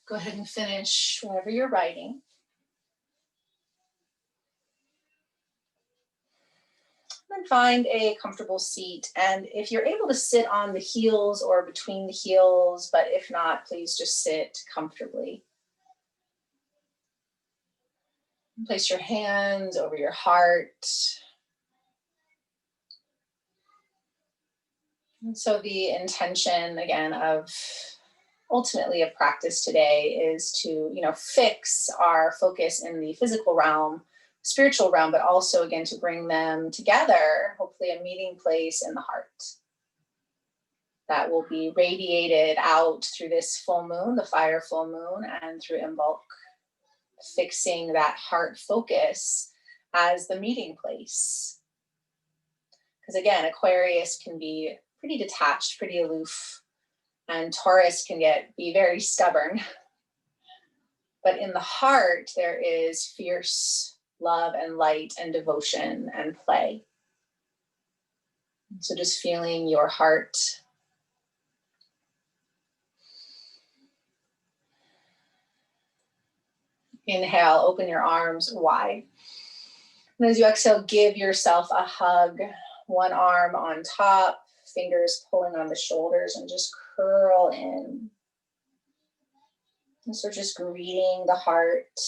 Go ahead and finish whatever you're writing. And find a comfortable seat. And if you're able to sit on the heels or between the heels, but if not, please just sit comfortably. Place your hands over your heart. And so the intention, again, of ultimately a practice today is to, fix our focus in the physical realm, spiritual realm, but also, again, to bring them together, hopefully a meeting place in the heart that will be radiated out through this full moon, the fire full moon, and through Imbolc, fixing that heart focus as the meeting place. Because again, Aquarius can be pretty detached, pretty aloof, and Taurus can be very stubborn. But in the heart, there is fierce love and light and devotion and play. So just feeling your heart. Inhale, open your arms wide. And as you exhale, give yourself a hug. One arm on top, fingers pulling on the shoulders, and just curl in. And so just greeting the heart,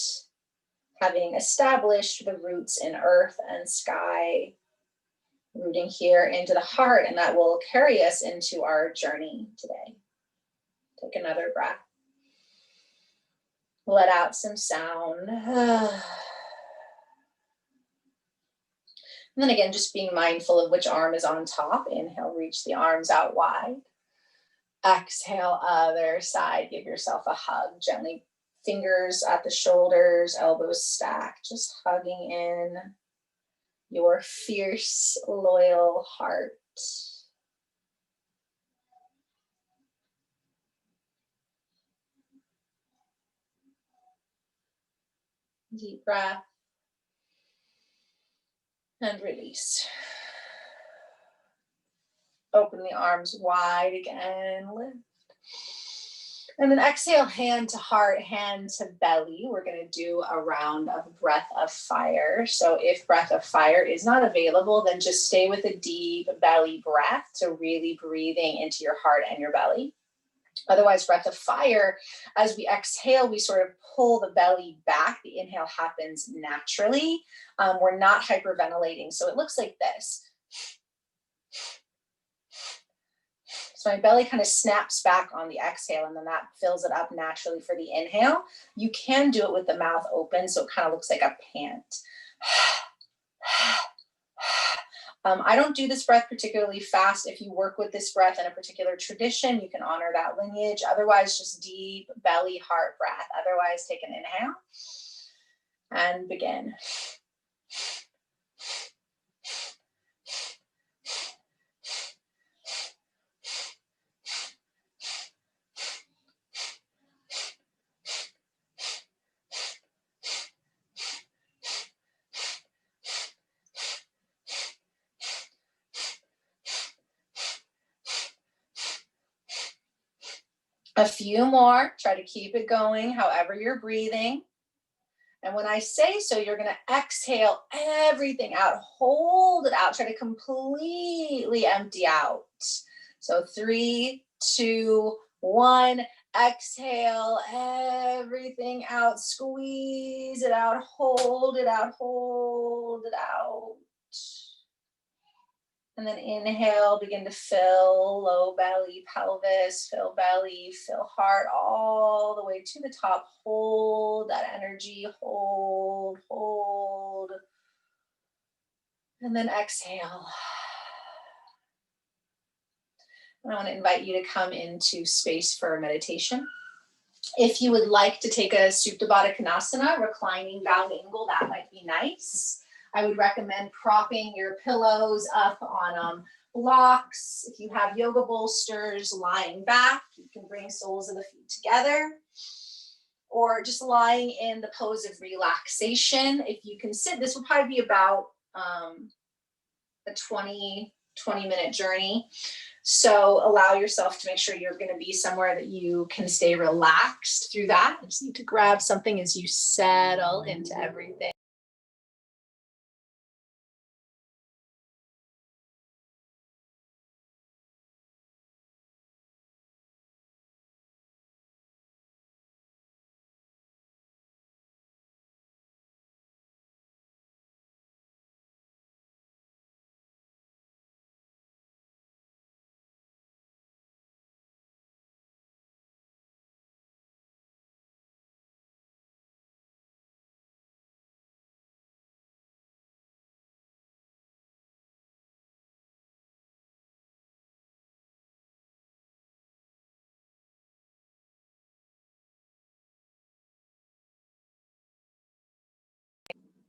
having established the roots in earth and sky, rooting here into the heart, and that will carry us into our journey today. Take another breath. Let out some sound. And then again, just being mindful of which arm is on top. Inhale, reach the arms out wide. Exhale, other side. Give yourself a hug. Gently, fingers at the shoulders, elbows stacked. Just hugging in your fierce, loyal heart. Deep breath. And release. Open the arms wide again, lift. And then exhale, hand to heart, hand to belly. We're going to do a round of breath of fire. So if breath of fire is not available, then just stay with a deep belly breath. So really breathing into your heart and your belly. Otherwise, breath of fire, as we exhale, we sort of pull the belly back. The inhale happens naturally. We're not hyperventilating. So it looks like this. So my belly kind of snaps back on the exhale, and then that fills it up naturally for the inhale. You can do it with the mouth open, so it kind of looks like a pant. I don't do this breath particularly fast. If you work with this breath in a particular tradition, you can honor that lineage. Otherwise, just deep belly, heart breath. Otherwise, take an inhale and begin. A few more. Try to keep it going however you're breathing. And when I say so, you're going to exhale everything out. Hold it out. Try to completely empty out. So 3, 2, 1. Exhale everything out. Squeeze it out. Hold it out. Hold it out. And then inhale, begin to fill low belly, pelvis, fill belly, fill heart all the way to the top. Hold that energy, hold, hold. And then exhale. And I want to invite you to come into space for meditation. If you would like to take a Supta Baddha Konasana, reclining bound angle, that might be nice. I would recommend propping your pillows up on blocks. If you have yoga bolsters, lying back, you can bring soles of the feet together. Or just lying in the pose of relaxation. If you can sit, this will probably be about a 20-minute journey. So allow yourself to make sure you're going to be somewhere that you can stay relaxed through that. You just need to grab something as you settle into everything.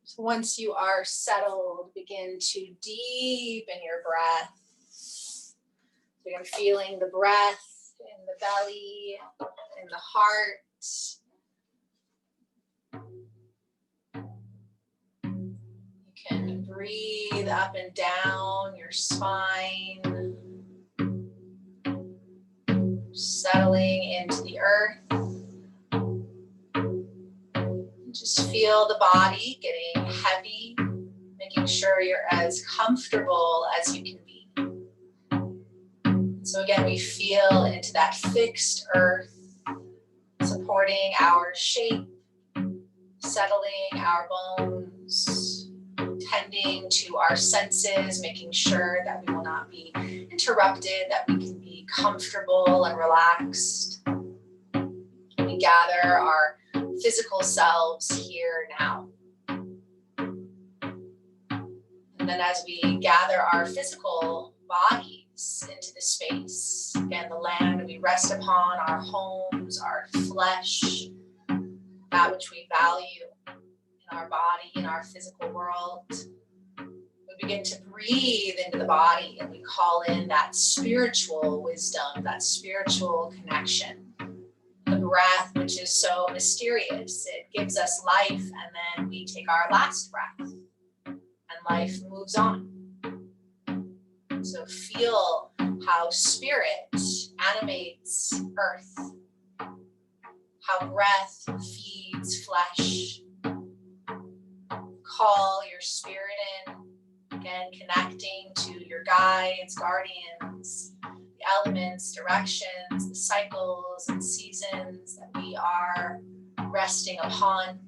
So once you are settled, begin to deepen your breath. Begin feeling the breath in the belly, in the heart. You can breathe up and down your spine, settling into the earth. Just feel the body getting heavy, making sure you're as comfortable as you can be. So again, we feel into that fixed earth, supporting our shape, settling our bones, tending to our senses, making sure that we will not be interrupted, that we can be comfortable and relaxed. We gather our physical selves here now. And then as we gather our physical bodies into the space, again, the land we rest upon, our homes, our flesh, that which we value in our body, in our physical world, we begin to breathe into the body and we call in that spiritual wisdom, that spiritual connection. The breath, which is so mysterious, it gives us life, and then we take our last breath and life moves on. So feel how spirit animates earth, how breath feeds flesh. Call your spirit in, again, connecting to your guides, guardians, the elements, directions, the cycles and seasons that we are resting upon.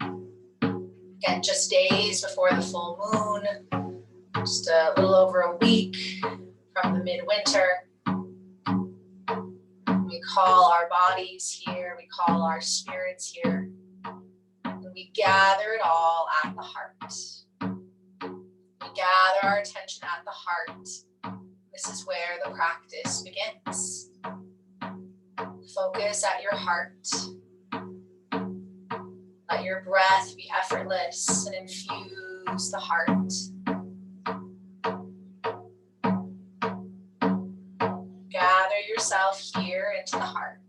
Again, just days before the full moon, just a little over a week from the midwinter. We call our bodies here, we call our spirits here, and we gather it all at the heart. We gather our attention at the heart. This is where the practice begins. Focus at your heart. Let your breath be effortless and infuse the heart. Gather yourself here into the heart.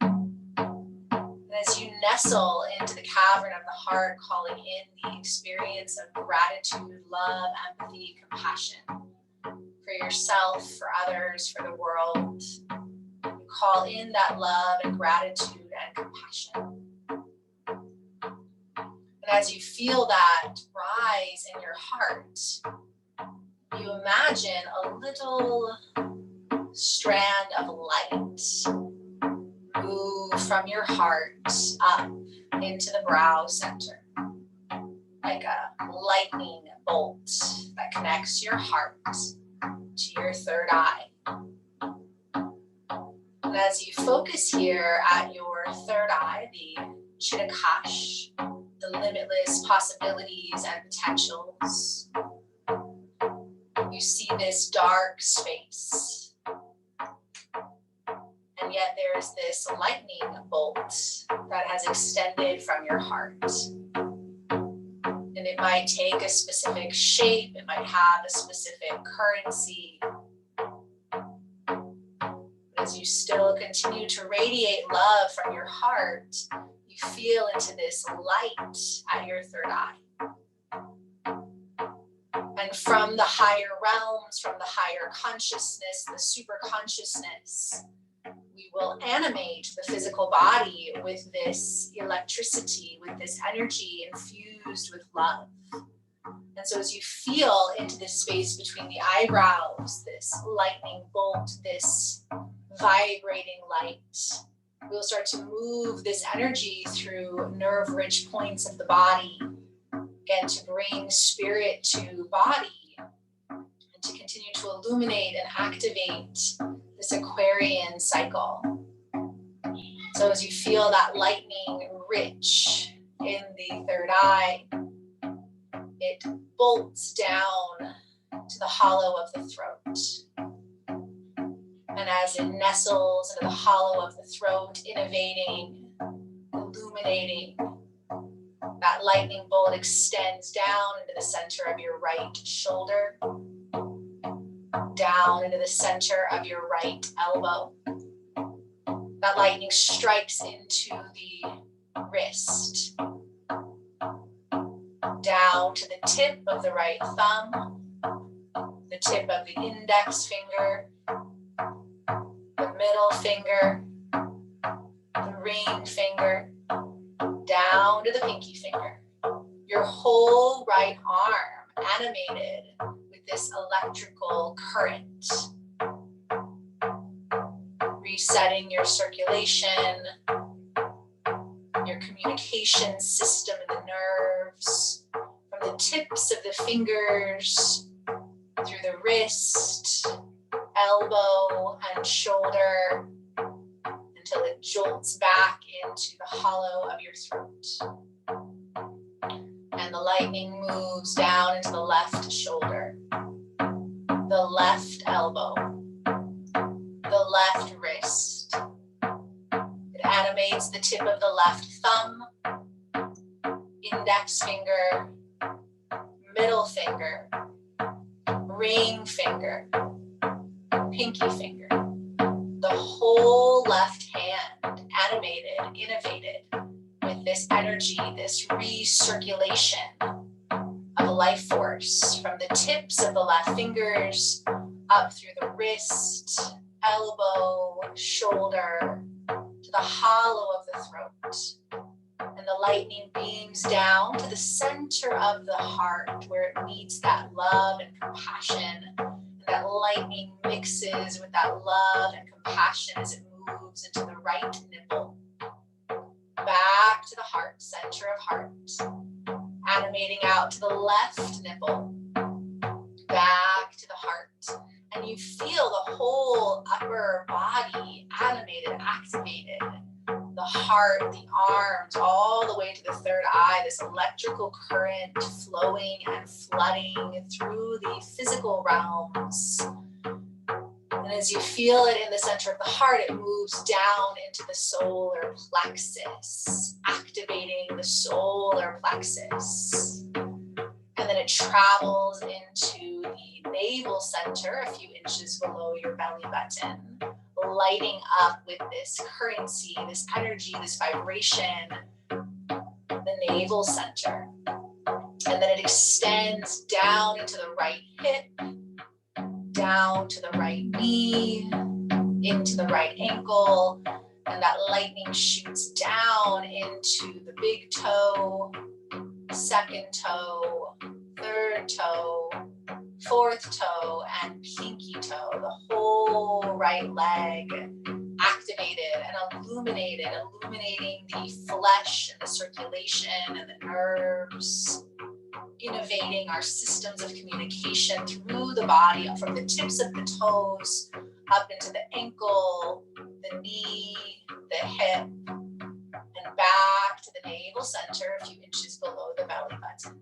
And as you nestle into the cavern of the heart, calling in the experience of gratitude, love, empathy, compassion for yourself, for others, for the world, you call in that love and gratitude and compassion. And as you feel that rise in your heart, you imagine a little strand of light move from your heart up into the brow center, like a lightning bolt that connects your heart to your third eye. And as you focus here at your third eye, the Chittakash, the limitless possibilities and potentials, you see this dark space. And yet there is this lightning bolt that has extended from your heart. And it might take a specific shape, it might have a specific currency. But as you still continue to radiate love from your heart, you feel into this light at your third eye. And from the higher realms, from the higher consciousness, the super consciousness, we will animate the physical body with this electricity, with this energy infused with love. And so as you feel into this space between the eyebrows, this lightning bolt, this vibrating light, we'll start to move this energy through nerve-rich points of the body, again, to bring spirit to body and to continue to illuminate and activate this Aquarian cycle. So as you feel that lightning rich in the third eye, it bolts down to the hollow of the throat. And as it nestles into the hollow of the throat, innovating, illuminating, that lightning bolt extends down into the center of your right shoulder, down into the center of your right elbow. That lightning strikes into the wrist, down to the tip of the right thumb, the tip of the index finger, the middle finger, the ring finger, down to the pinky finger. Your whole right arm animated with this electrical current, resetting your circulation, your communication system in the nerves, from the tips of the fingers, through the wrist, elbow, and shoulder, until it jolts back into the hollow of your throat. And the lightning moves down into the left shoulder, the left elbow, the left wrist. It animates the tip of the left thumb, index finger, middle finger, ring finger, pinky finger. The whole left hand animated, innovated with this energy, this recirculation of life force from the tips of the left fingers up through the wrist, elbow, shoulder, to the hollow of the throat. And the lightning beams down to the center of the heart where it meets that love and compassion. And that lightning mixes with that love and compassion as it moves into the right nipple. Back to the heart, center of heart. Animating out to the left nipple. Back to the heart. And you feel the whole upper body animated, activated. The heart, the arms, all the way to the third eye, this electrical current flowing and flooding through the physical realms. And as you feel it in the center of the heart, it moves down into the solar plexus, activating the solar plexus. And then it travels into the navel center, a few inches below your belly button, lighting up with this currency, this energy, this vibration, the navel center. And then it extends down into the right hip, down to the right knee, into the right ankle, and that lightning shoots down into the big toe, second toe, third toe, fourth toe, and pinky toe, the whole right leg activated and illuminated, illuminating the flesh and the circulation and the nerves, innovating our systems of communication through the body, from the tips of the toes up into the ankle, the knee, the hip, and back to the navel center, a few inches below the belly button.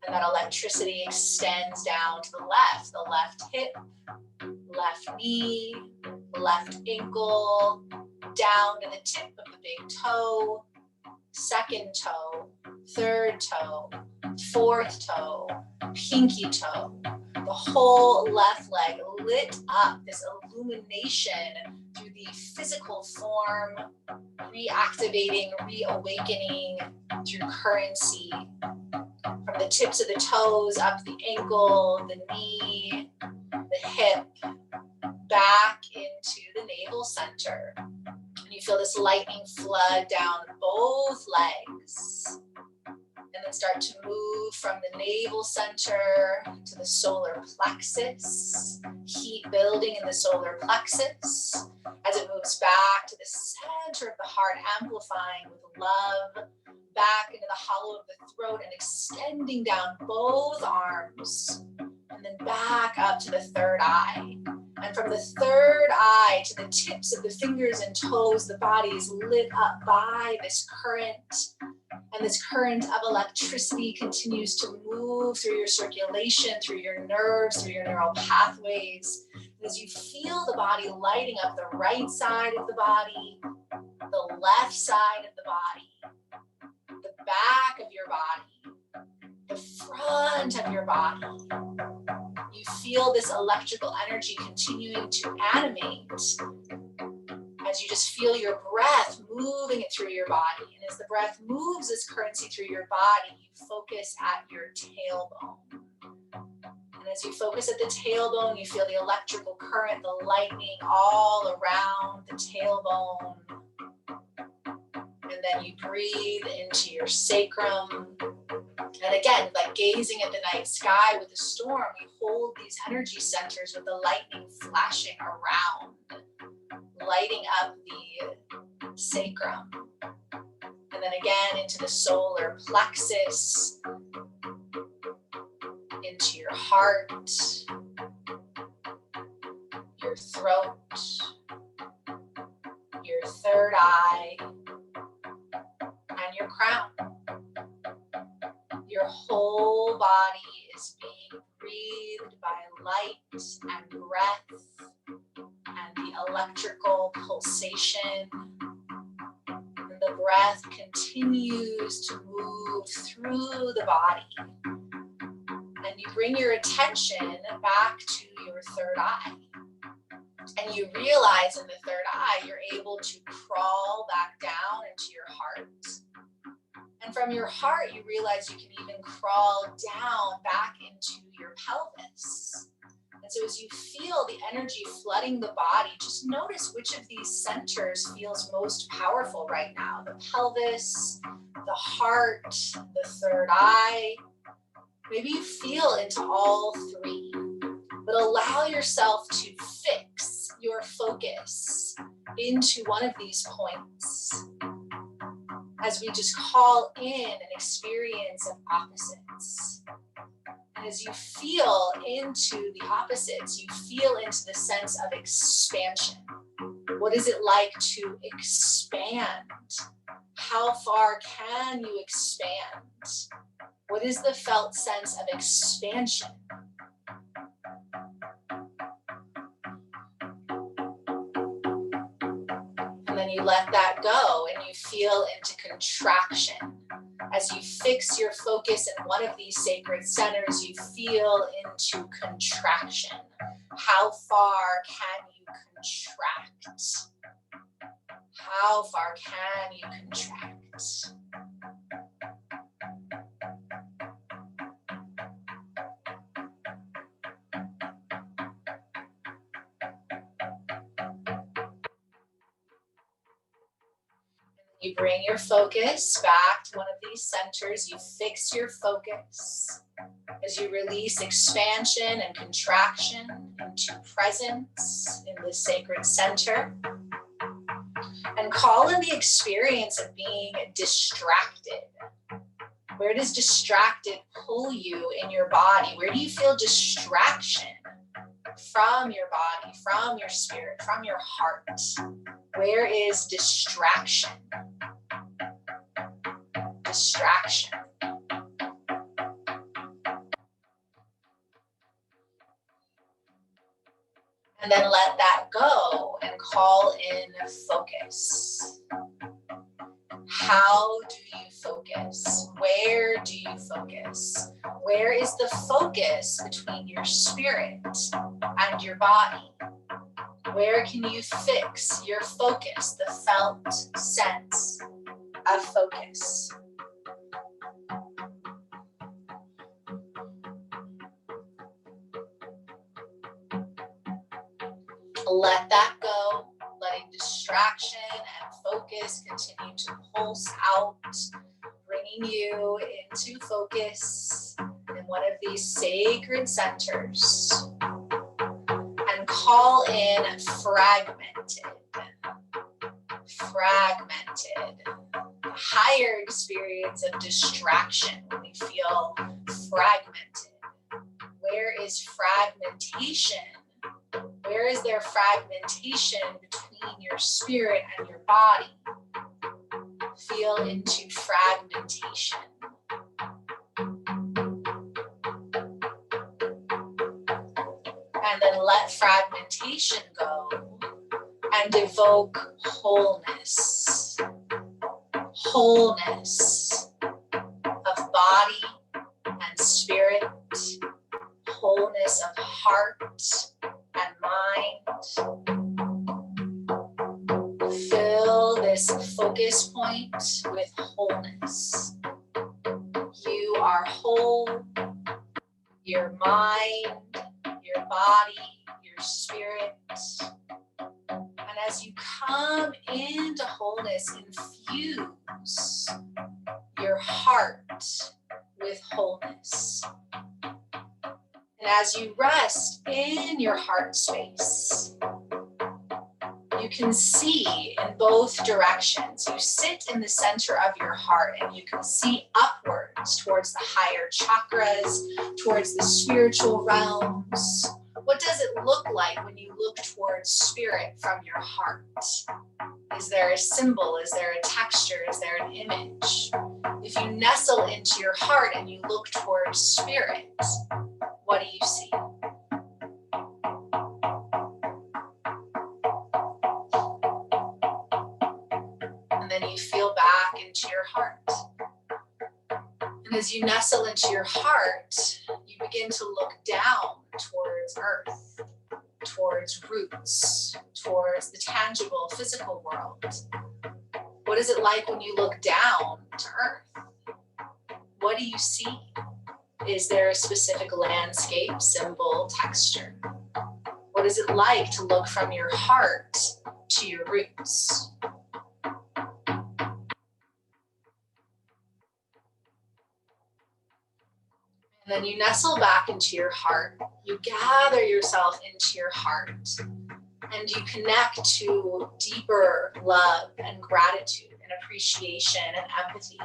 And that electricity extends down to the left hip, left knee, left ankle, down to the tip of the big toe, second toe, third toe, fourth toe, pinky toe, the whole left leg lit up, this illumination through the physical form, reactivating, reawakening through currency. From the tips of the toes, up the ankle, the knee, the hip, back into the navel center. And you feel this lightning flood down both legs. And then start to move from the navel center to the solar plexus. Heat building in the solar plexus as it moves back to the center of the heart, amplifying with love, back into the hollow of the throat and extending down both arms. And then back up to the third eye. And from the third eye to the tips of the fingers and toes, the body is lit up by this current. And this current of electricity continues to move through your circulation, through your nerves, through your neural pathways. And as you feel the body lighting up the right side of the body, the left side of the body, the back of your body, the front of your body, you feel this electrical energy continuing to animate as you just feel your breath moving it through your body. And as the breath moves this currency through your body, you focus at your tailbone. And as you focus at the tailbone, you feel the electrical current, the lightning all around the tailbone. And then you breathe into your sacrum. And again, like gazing at the night sky with the storm, we hold these energy centers with the lightning flashing around, lighting up the sacrum. And then again into the solar plexus, into your heart, your throat, your third eye, and your crown. Your whole body is being breathed by light and breath and the electrical pulsation. And the breath continues to move through the body. And you bring your attention back to your third eye. And you realize in the third eye, you're able to crawl back down into your heart. And from your heart, you realize you can even crawl down back into your pelvis. And so as you feel the energy flooding the body, just notice which of these centers feels most powerful right now. The pelvis, the heart, the third eye. Maybe you feel into all three, but allow yourself to fix your focus into one of these points as we just call in an experience of opposites. And as you feel into the opposites, you feel into the sense of expansion. What is it like to expand? How far can you expand? What is the felt sense of expansion? And then you let that go and you feel into contraction. As you fix your focus in one of these sacred centers, you feel into contraction. How far can you contract? How far can you contract? You bring your focus back to one of these centers. You fix your focus as you release expansion and contraction into presence in this sacred center. And call in the experience of being distracted. Where does distracted pull you in your body? Where do you feel distraction from your body, from your spirit, from your heart? Where is distraction? Distraction. And then let that go and call in focus. How do you focus? Where do you focus? Where is the focus between your spirit and your body? Where can you fix your focus, the felt sense of focus? Let that go, letting distraction and focus continue to pulse out, bringing you into focus in one of these sacred centers. And call in fragmented. Fragmented. The higher experience of distraction when we feel fragmented. Where is fragmentation? Where is there fragmentation between your spirit and your body? Feel into fragmentation. And then let fragmentation go and evoke wholeness. Wholeness of body and spirit. Wholeness of heart and mind. Fill this focus point with wholeness. You are whole. Your mind, your body, your spirit. And as you come into wholeness, infuse your heart with wholeness. And as you rest in your heart space, you can see in both directions. You sit in the center of your heart and you can see upwards towards the higher chakras, towards the spiritual realms. What does it look like when you look towards spirit from your heart? Is there a symbol? Is there a texture? Is there an image? If you nestle into your heart and you look towards spirit, what do you see? And then you feel back into your heart. And as you nestle into your heart, you begin to look down towards earth, towards roots, towards the tangible physical world. What is it like when you look down to earth? What do you see? Is there a specific landscape, symbol, texture? What is it like to look from your heart to your roots? And then you nestle back into your heart. You gather yourself into your heart and you connect to deeper love and gratitude and appreciation and empathy.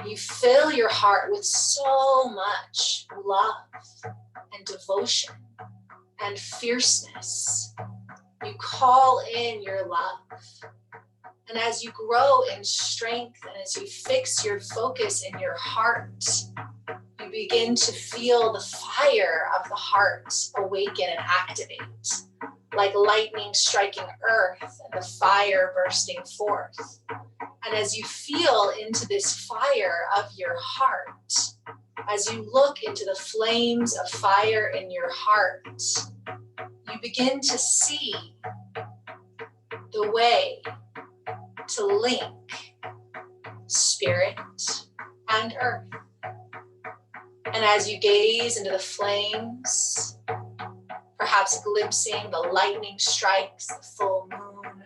You fill your heart with so much love and devotion and fierceness. You call in your love. And as you grow in strength and as you fix your focus in your heart, you begin to feel the fire of the heart awaken and activate, like lightning striking earth and the fire bursting forth. And as you feel into this fire of your heart, as you look into the flames of fire in your heart, you begin to see the way to link spirit and earth. And as you gaze into the flames, perhaps glimpsing the lightning strikes, the full moon,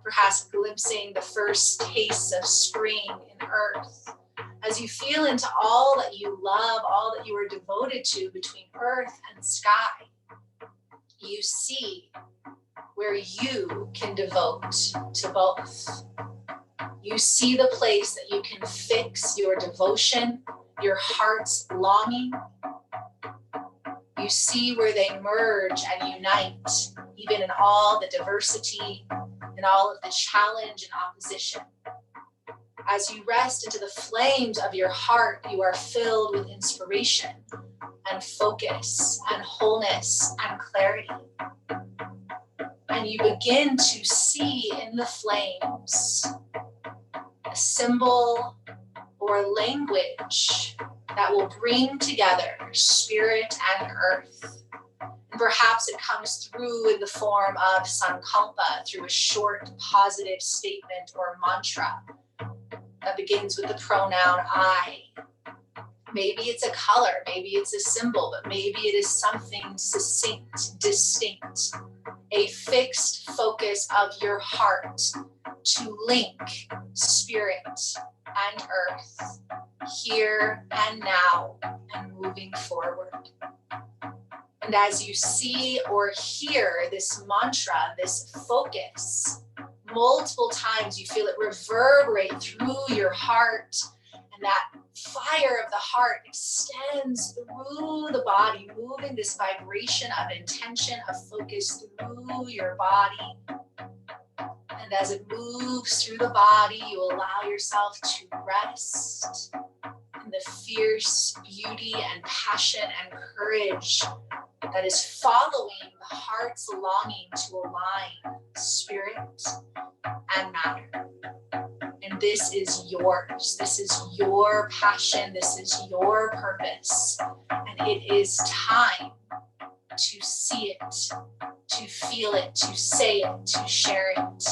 perhaps glimpsing the first tastes of spring in earth, as you feel into all that you love, all that you are devoted to between earth and sky, you see where you can devote to both. You see the place that you can fix your devotion, your heart's longing. You see where they merge and unite, even in all the diversity, in all of the challenge and opposition. As you rest into the flames of your heart, you are filled with inspiration and focus and wholeness and clarity. And you begin to see in the flames a symbol or language that will bring together spirit and earth. And perhaps it comes through in the form of sankalpa, through a short positive statement or mantra that begins with the pronoun I. Maybe it's a color, maybe it's a symbol, but maybe it is something succinct, distinct, a fixed focus of your heart to link spirit and earth, here and now, and moving forward. And as you see or hear this mantra, this focus, multiple times you feel it reverberate through your heart, and that fire of the heart extends through the body, moving this vibration of intention, of focus through your body. And as it moves through the body, you allow yourself to rest in the fierce beauty and passion and courage that is following the heart's longing to align spirit and matter. And this is yours. This is your passion. This is your purpose. And it is time to see it, to feel it, to say it, to share it.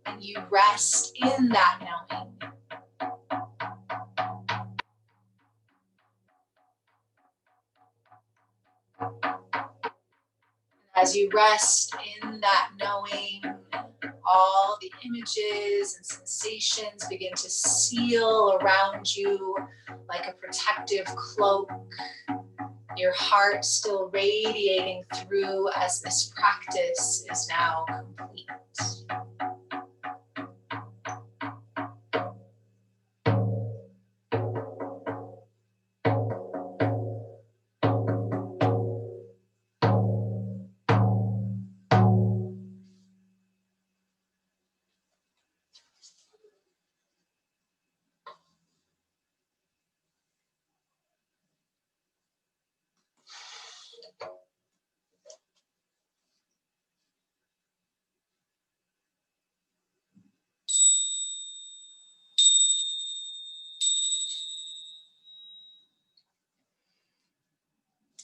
And you rest in that knowing. As you rest in that knowing, all the images and sensations begin to seal around you like a protective cloak. Your heart still radiating through as this practice is now complete.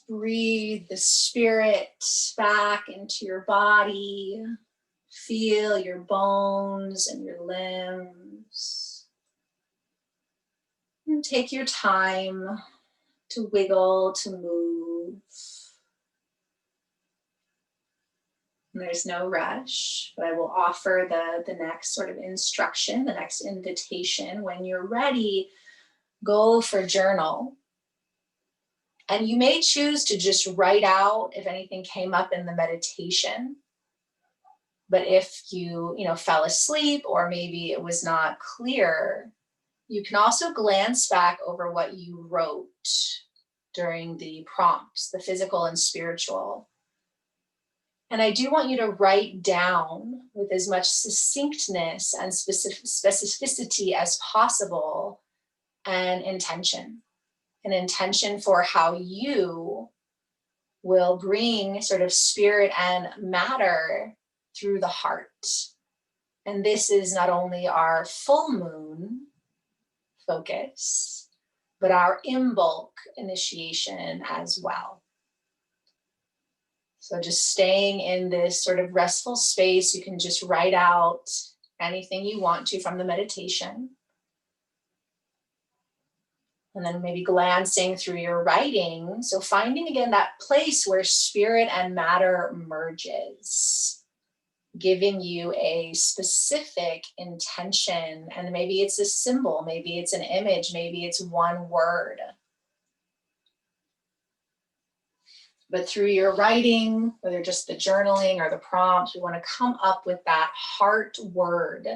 Breathe the spirit back into your body. Feel your bones and your limbs. And take your time to wiggle, to move. There's no rush, but I will offer the next sort of instruction, the next invitation. When you're ready, go for journal. And you may choose to just write out if anything came up in the meditation. But if you fell asleep or maybe it was not clear, you can also glance back over what you wrote during the prompts, the physical and spiritual. And I do want you to write down with as much succinctness and specificity as possible an intention for how you will bring sort of spirit and matter through the heart. And this is not only our full moon focus, but our Imbolc initiation as well. So just staying in this sort of restful space, you can just write out anything you want to from the meditation. And then maybe glancing through your writing. So finding again that place where spirit and matter merges, giving you a specific intention. And maybe it's a symbol, maybe it's an image, maybe it's one word. But through your writing, whether just the journaling or the prompts, we want to come up with that heart word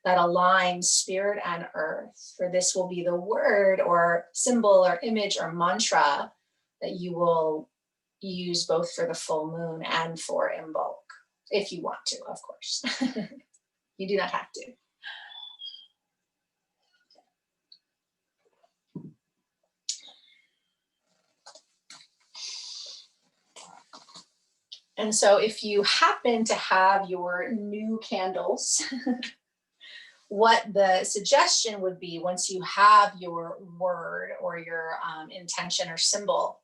that aligns spirit and earth. For this will be the word or symbol or image or mantra that you will use both for the full moon and for Imbolc, if you want to, of course. You do not have to. And so if you happen to have your new candles, what the suggestion would be once you have your word or your intention or symbol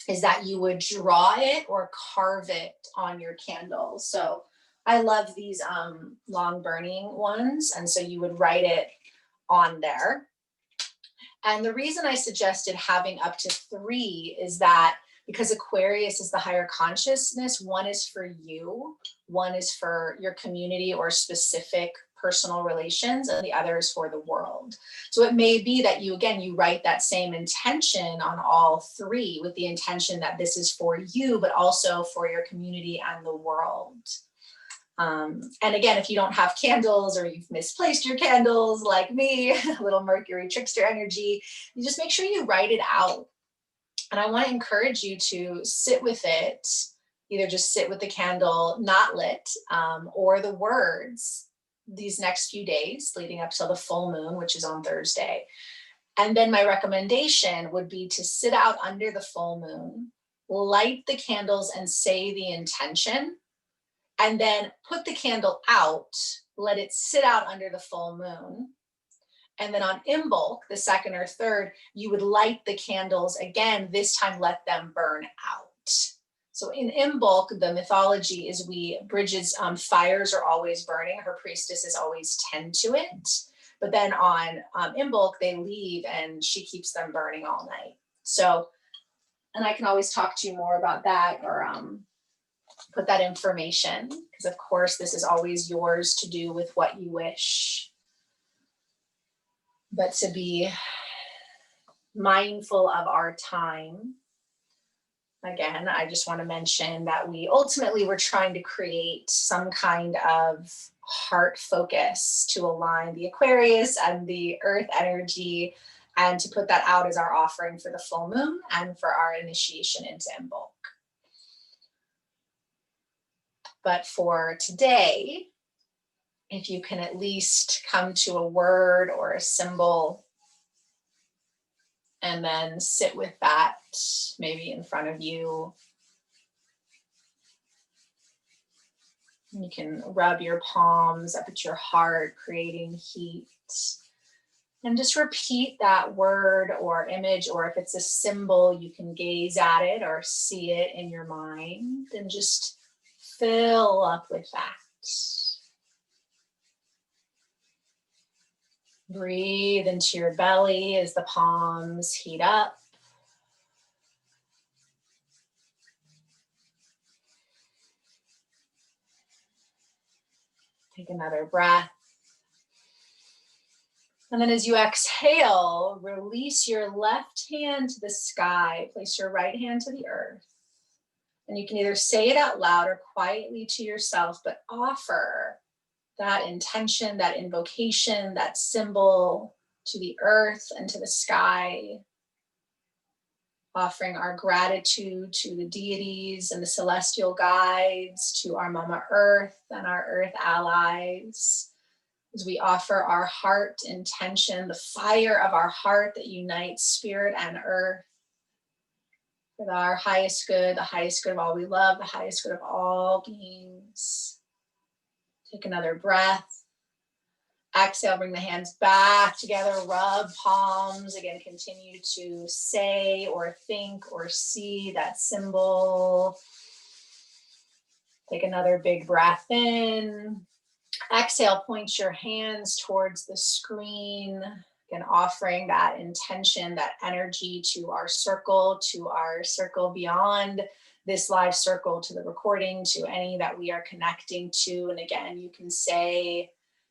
is that you would draw it or carve it on your candle. So I love these long burning ones. And so you would write it on there. And the reason I suggested having up to 3 is that because Aquarius is the higher consciousness, one is for you, one is for your community or specific personal relations, and the other is for the world. So it may be that you write that same intention on all 3 with the intention that this is for you, but also for your community and the world. And again, if you don't have candles or you've misplaced your candles like me, a little Mercury trickster energy, you just make sure you write it out. And I want to encourage you to sit with it, either just sit with the candle not lit or the words these next few days leading up till the full moon, which is on Thursday. And then my recommendation would be to sit out under the full moon, light the candles and say the intention, and then put the candle out, let it sit out under the full moon. And then on Imbolc, the 2nd or 3rd, you would light the candles again, this time let them burn out. So in Imbolc, the mythology is Bridget's fires are always burning, her priestesses always tend to it. But then on Imbolc, they leave and she keeps them burning all night. So, and I can always talk to you more about that or put that information, because of course this is always yours to do with what you wish. But to be mindful of our time. Again, I just want to mention that we ultimately were trying to create some kind of heart focus to align the Aquarius and the earth energy, and to put that out as our offering for the full moon and for our initiation into Imbolc. But for today, if you can at least come to a word or a symbol and then sit with that maybe in front of you. You can rub your palms up at your heart, creating heat. And just repeat that word or image, or if it's a symbol, you can gaze at it or see it in your mind and just fill up with that. Breathe into your belly as the palms heat up. Take another breath. And then as you exhale, release your left hand to the sky. Place your right hand to the earth. And you can either say it out loud or quietly to yourself, but offer that intention, that invocation, that symbol to the earth and to the sky. Offering our gratitude to the deities and the celestial guides, to our Mama Earth and our Earth allies. As we offer our heart intention, the fire of our heart that unites spirit and earth with our highest good, the highest good of all we love, the highest good of all beings. Take another breath. Exhale, bring the hands back together, rub palms. Again, continue to say or think or see that symbol. Take another big breath in. Exhale, point your hands towards the screen. Again, offering that intention, that energy to our circle beyond this live circle, to the recording, to any that we are connecting to. And again, you can say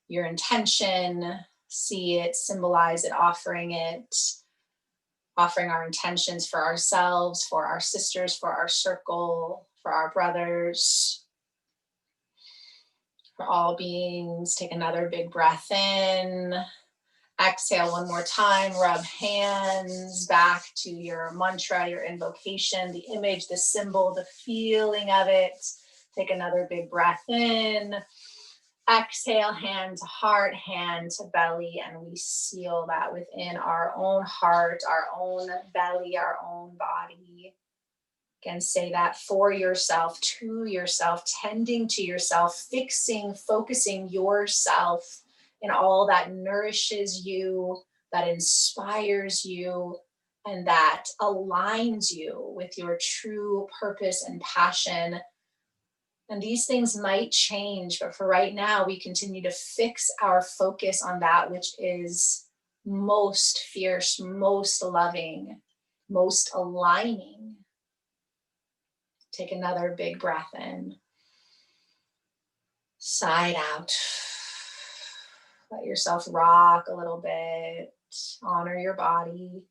your intention, see it, symbolize it, offering our intentions for ourselves, for our sisters, for our circle, for our brothers, for all beings. Take another big breath in. Exhale one more time, rub hands back to your mantra, your invocation, the image, the symbol, the feeling of it. Take another big breath in. Exhale, hand to heart, hand to belly, and we seal that within our own heart, our own belly, our own body. Again, say that for yourself, to yourself, tending to yourself, focusing yourself in all that nourishes you, that inspires you, and that aligns you with your true purpose and passion. And these things might change, but for right now, we continue to fix our focus on that which is most fierce, most loving, most aligning. Take another big breath in. Side out. Let yourself rock a little bit. Honor your body.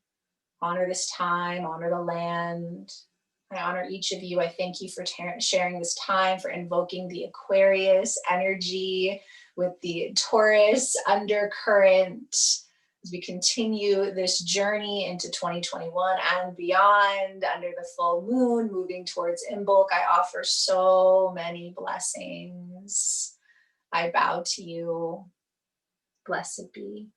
Honor this time. Honor the land. I honor each of you. I thank you for sharing this time, for invoking the Aquarius energy with the Taurus undercurrent as we continue this journey into 2021 and beyond. Under the full moon, moving towards Imbolc, I offer so many blessings. I bow to you. Blessed be.